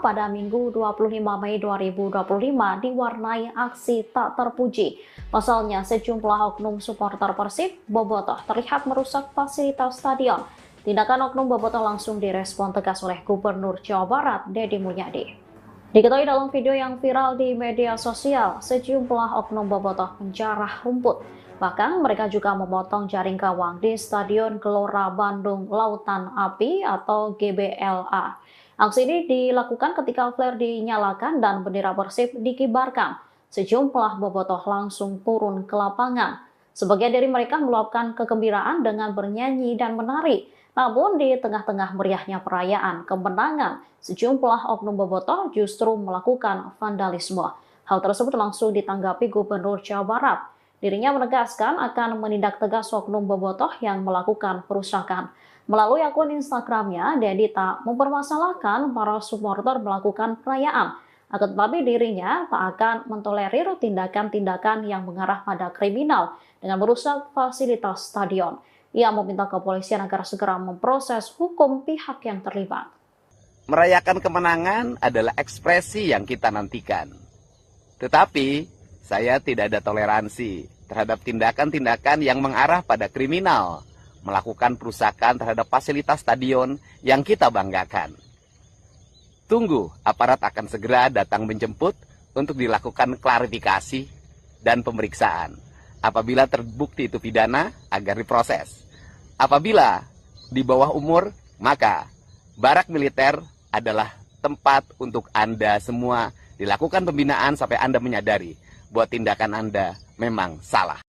pada Minggu 25 Mei 2025 diwarnai aksi tak terpuji. Pasalnya sejumlah oknum supporter Persib bobotoh terlihat merusak fasilitas stadion. Tindakan oknum bobotoh langsung direspon tegas oleh Gubernur Jawa Barat, Deddy Mulyadi. Diketahui dalam video yang viral di media sosial, sejumlah oknum bobotoh menjarah rumput. Bahkan mereka juga memotong jaring gawang di Stadion Gelora Bandung Lautan Api atau GBLA. Aksi ini dilakukan ketika flare dinyalakan dan bendera Persib dikibarkan. Sejumlah bobotoh langsung turun ke lapangan. Sebagian dari mereka meluapkan kegembiraan dengan bernyanyi dan menari. Namun di tengah-tengah meriahnya perayaan kemenangan, sejumlah oknum bobotoh justru melakukan vandalisme. Hal tersebut langsung ditanggapi Gubernur Jawa Barat. Dirinya menegaskan akan menindak tegas oknum bobotoh yang melakukan perusakan. Melalui akun Instagramnya, Deddy tak mempermasalahkan para supporter melakukan perayaan. Akan tetapi dirinya tak akan mentolerir tindakan-tindakan yang mengarah pada kriminal dengan merusak fasilitas stadion. Ia meminta kepolisian agar segera memproses hukum pihak yang terlibat. Merayakan kemenangan adalah ekspresi yang kita nantikan. Tetapi, saya tidak ada toleransi terhadap tindakan-tindakan yang mengarah pada kriminal, melakukan perusakan terhadap fasilitas stadion yang kita banggakan. Tunggu, aparat akan segera datang menjemput untuk dilakukan klarifikasi dan pemeriksaan. Apabila terbukti itu pidana, agar diproses. Apabila di bawah umur, maka barak militer adalah tempat untuk Anda semua dilakukan pembinaan sampai Anda menyadari bahwa tindakan Anda memang salah.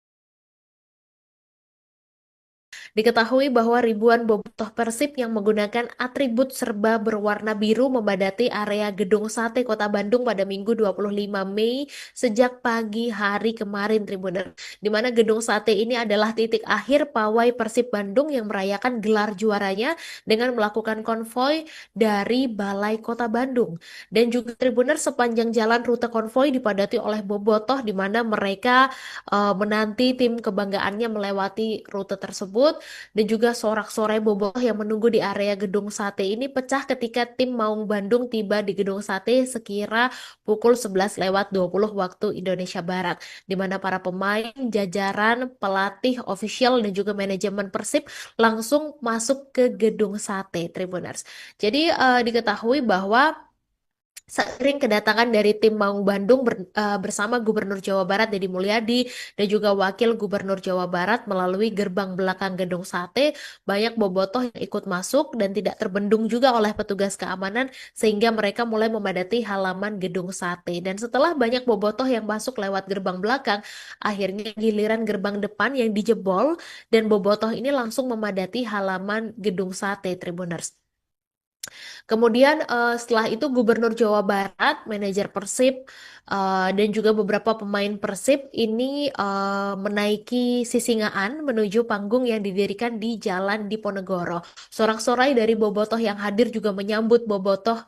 Diketahui bahwa ribuan bobotoh Persib yang menggunakan atribut serba berwarna biru membadati area Gedung Sate Kota Bandung pada Minggu 25 Mei sejak pagi hari kemarin, Tribuner. Di mana Gedung Sate ini adalah titik akhir pawai Persib Bandung yang merayakan gelar juaranya dengan melakukan konvoi dari Balai Kota Bandung. Dan juga Tribuner, sepanjang jalan rute konvoi dipadati oleh bobotoh di mana mereka menanti tim kebanggaannya melewati rute tersebut. Dan juga sorak-sorai bobotoh yang menunggu di area Gedung Sate ini pecah ketika tim Maung Bandung tiba di Gedung Sate sekira pukul 11.20 waktu Indonesia Barat, di mana para pemain, jajaran, pelatih, official, dan juga manajemen Persib langsung masuk ke Gedung Sate, Tribuners. Jadi diketahui bahwa Seiring kedatangan dari tim Maung Bandung bersama Gubernur Jawa Barat Deddy Mulyadi dan juga Wakil Gubernur Jawa Barat melalui gerbang belakang Gedung Sate, banyak bobotoh yang ikut masuk dan tidak terbendung juga oleh petugas keamanan sehingga mereka mulai memadati halaman Gedung Sate. Dan setelah banyak bobotoh yang masuk lewat gerbang belakang, akhirnya giliran gerbang depan yang dijebol dan bobotoh ini langsung memadati halaman Gedung Sate, Tribuners. Kemudian setelah itu Gubernur Jawa Barat, manajer Persib, dan juga beberapa pemain Persib ini menaiki Sisingaan menuju panggung yang didirikan di Jalan Diponegoro. Sorak-sorai dari bobotoh yang hadir juga menyambut bobotoh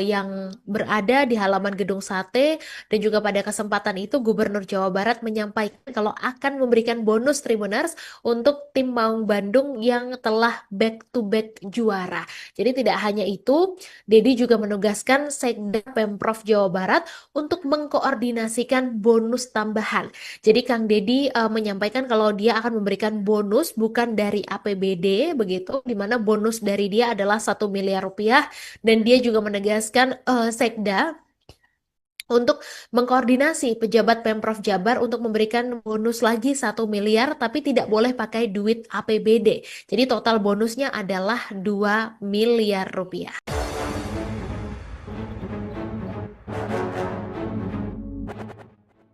yang berada di halaman Gedung Sate, dan juga pada kesempatan itu Gubernur Jawa Barat menyampaikan kalau akan memberikan bonus Tribuners untuk tim Maung Bandung yang telah back-to-back juara. Jadi tidak hanya itu, Dedi juga menugaskan Sekda Pemprov Jawa Barat untuk mengkoordinasikan bonus tambahan. Jadi Kang Dedi menyampaikan kalau dia akan memberikan bonus bukan dari APBD begitu, di mana bonus dari dia adalah 1 miliar rupiah, dan dia juga menegaskan Sekda untuk mengkoordinasi pejabat Pemprov Jabar untuk memberikan bonus lagi 1 miliar, tapi tidak boleh pakai duit APBD. Jadi total bonusnya adalah 2 miliar rupiah.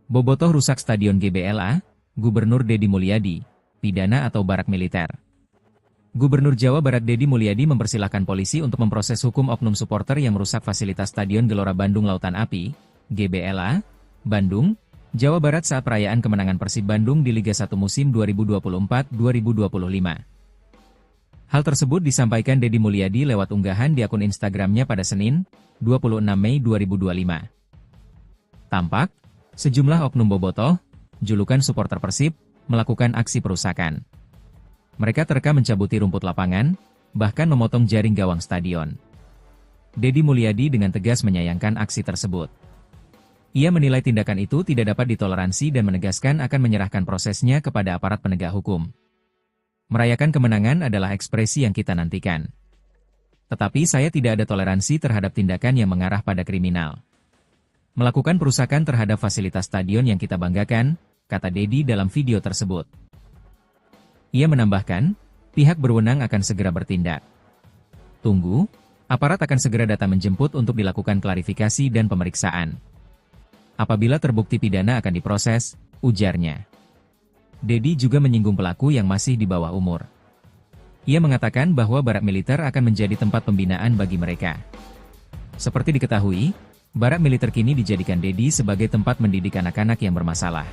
Bobotoh rusak Stadion GBLA, Gubernur Deddy Mulyadi, pidana atau barak militer. Gubernur Jawa Barat Deddy Mulyadi mempersilahkan polisi untuk memproses hukum oknum supporter yang merusak fasilitas Stadion Gelora Bandung Lautan Api, GBLA, Bandung, Jawa Barat saat perayaan kemenangan Persib Bandung di Liga 1 musim 2024-2025. Hal tersebut disampaikan Deddy Mulyadi lewat unggahan di akun Instagramnya pada Senin, 26 Mei 2025. Tampak, sejumlah oknum bobotoh, julukan supporter Persib, melakukan aksi perusakan. Mereka terekam mencabuti rumput lapangan, bahkan memotong jaring gawang stadion. Deddy Mulyadi dengan tegas menyayangkan aksi tersebut. Ia menilai tindakan itu tidak dapat ditoleransi dan menegaskan akan menyerahkan prosesnya kepada aparat penegak hukum. Merayakan kemenangan adalah ekspresi yang kita nantikan. Tetapi saya tidak ada toleransi terhadap tindakan yang mengarah pada kriminal. Melakukan perusakan terhadap fasilitas stadion yang kita banggakan, kata Deddy dalam video tersebut. Ia menambahkan, pihak berwenang akan segera bertindak. Tunggu, aparat akan segera datang menjemput untuk dilakukan klarifikasi dan pemeriksaan. Apabila terbukti pidana akan diproses, ujarnya. Deddy juga menyinggung pelaku yang masih di bawah umur. Ia mengatakan bahwa barak militer akan menjadi tempat pembinaan bagi mereka. Seperti diketahui, barak militer kini dijadikan Deddy sebagai tempat mendidik anak-anak yang bermasalah.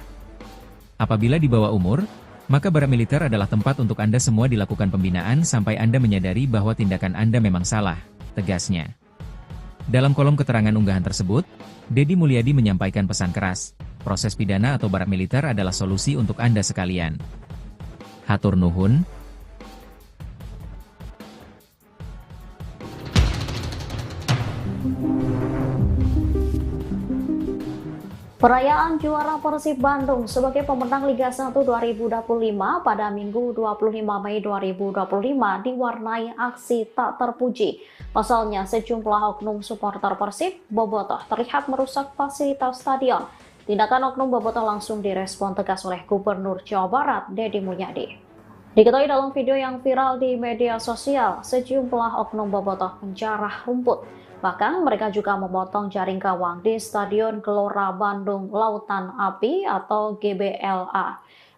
Apabila di bawah umur, maka barak militer adalah tempat untuk Anda semua dilakukan pembinaan sampai Anda menyadari bahwa tindakan Anda memang salah, tegasnya. Dalam kolom keterangan unggahan tersebut, Deddy Mulyadi menyampaikan pesan keras, proses pidana atau barak militer adalah solusi untuk Anda sekalian. Hatur nuhun. Perayaan juara Persib Bandung sebagai pemenang Liga 1 2025 pada Minggu 25 Mei 2025 diwarnai aksi tak terpuji. Pasalnya sejumlah oknum supporter Persib bobotoh terlihat merusak fasilitas stadion. Tindakan oknum bobotoh langsung direspon tegas oleh Gubernur Jawa Barat Deddy Mulyadi. Diketahui dalam video yang viral di media sosial, sejumlah oknum bobotoh menjarah rumput. Bahkan mereka juga memotong jaring gawang di Stadion Gelora Bandung Lautan Api atau GBLA.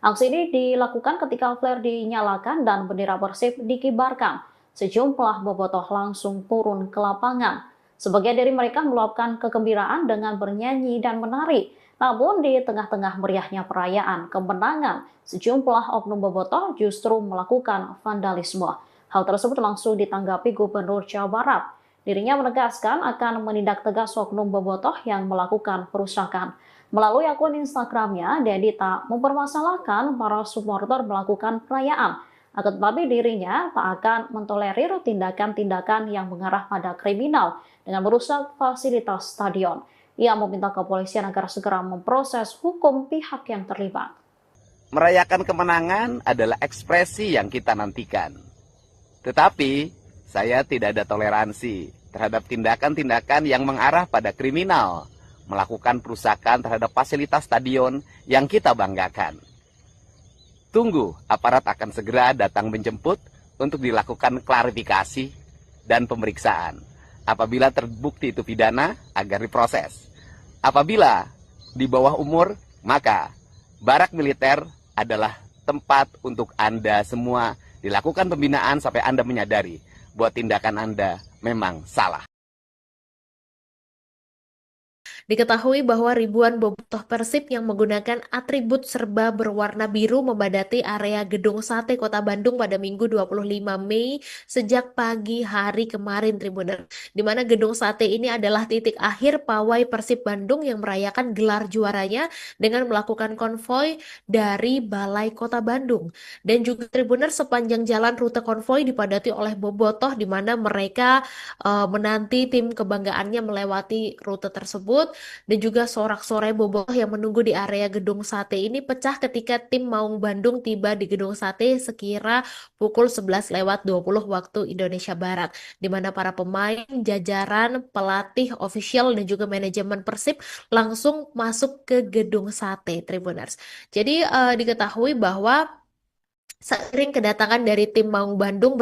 Aksi ini dilakukan ketika flare dinyalakan dan bendera Persib dikibarkan. Sejumlah bobotoh langsung turun ke lapangan. Sebagian dari mereka meluapkan kegembiraan dengan bernyanyi dan menari. Namun di tengah-tengah meriahnya perayaan kemenangan, sejumlah oknum bobotoh justru melakukan vandalisme. Hal tersebut langsung ditanggapi Gubernur Jawa Barat. Dirinya menegaskan akan menindak tegas oknum bobotoh yang melakukan perusakan. Melalui akun Instagramnya, Deddy tak mempermasalahkan para supporter melakukan perayaan. Akan tetapi dirinya tak akan mentolerir tindakan-tindakan yang mengarah pada kriminal dengan merusak fasilitas stadion. Ia meminta kepolisian agar segera memproses hukum pihak yang terlibat. Merayakan kemenangan adalah ekspresi yang kita nantikan. Tetapi, saya tidak ada toleransi terhadap tindakan-tindakan yang mengarah pada kriminal, melakukan perusakan terhadap fasilitas stadion yang kita banggakan. Tunggu, aparat akan segera datang menjemput untuk dilakukan klarifikasi dan pemeriksaan. Apabila terbukti itu pidana, agar diproses. Apabila di bawah umur, maka barak militer adalah tempat untuk Anda semua dilakukan pembinaan sampai Anda menyadari bahwa tindakan Anda memang salah. Diketahui bahwa ribuan bobotoh Persib yang menggunakan atribut serba berwarna biru memadati area Gedung Sate Kota Bandung pada Minggu 25 Mei sejak pagi hari kemarin, Tribuner. Di mana Gedung Sate ini adalah titik akhir pawai Persib Bandung yang merayakan gelar juaranya dengan melakukan konvoi dari Balai Kota Bandung. Dan juga Tribuner, sepanjang jalan rute konvoi dipadati oleh bobotoh di mana mereka menanti tim kebanggaannya melewati rute tersebut. Dan juga sorak-sorai bobotoh yang menunggu di area Gedung Sate ini pecah ketika tim Maung Bandung tiba di Gedung Sate sekira pukul 11:20 waktu Indonesia Barat, di mana para pemain, jajaran, pelatih, official, dan juga manajemen Persib langsung masuk ke Gedung Sate, Tribuners. Jadi diketahui bahwa seiring kedatangan dari tim Maung Bandung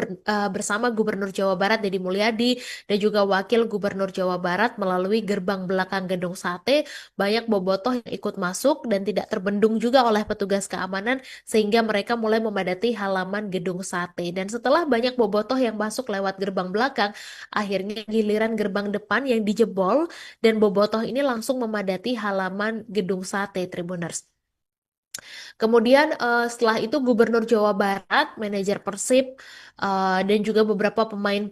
bersama Gubernur Jawa Barat Deddy Mulyadi dan juga Wakil Gubernur Jawa Barat melalui gerbang belakang Gedung Sate, banyak bobotoh yang ikut masuk dan tidak terbendung juga oleh petugas keamanan sehingga mereka mulai memadati halaman Gedung Sate. Dan setelah banyak bobotoh yang masuk lewat gerbang belakang, akhirnya giliran gerbang depan yang dijebol dan bobotoh ini langsung memadati halaman Gedung Sate, Tribuners. Kemudian setelah itu Gubernur Jawa Barat, manajer Persib, dan juga beberapa pemain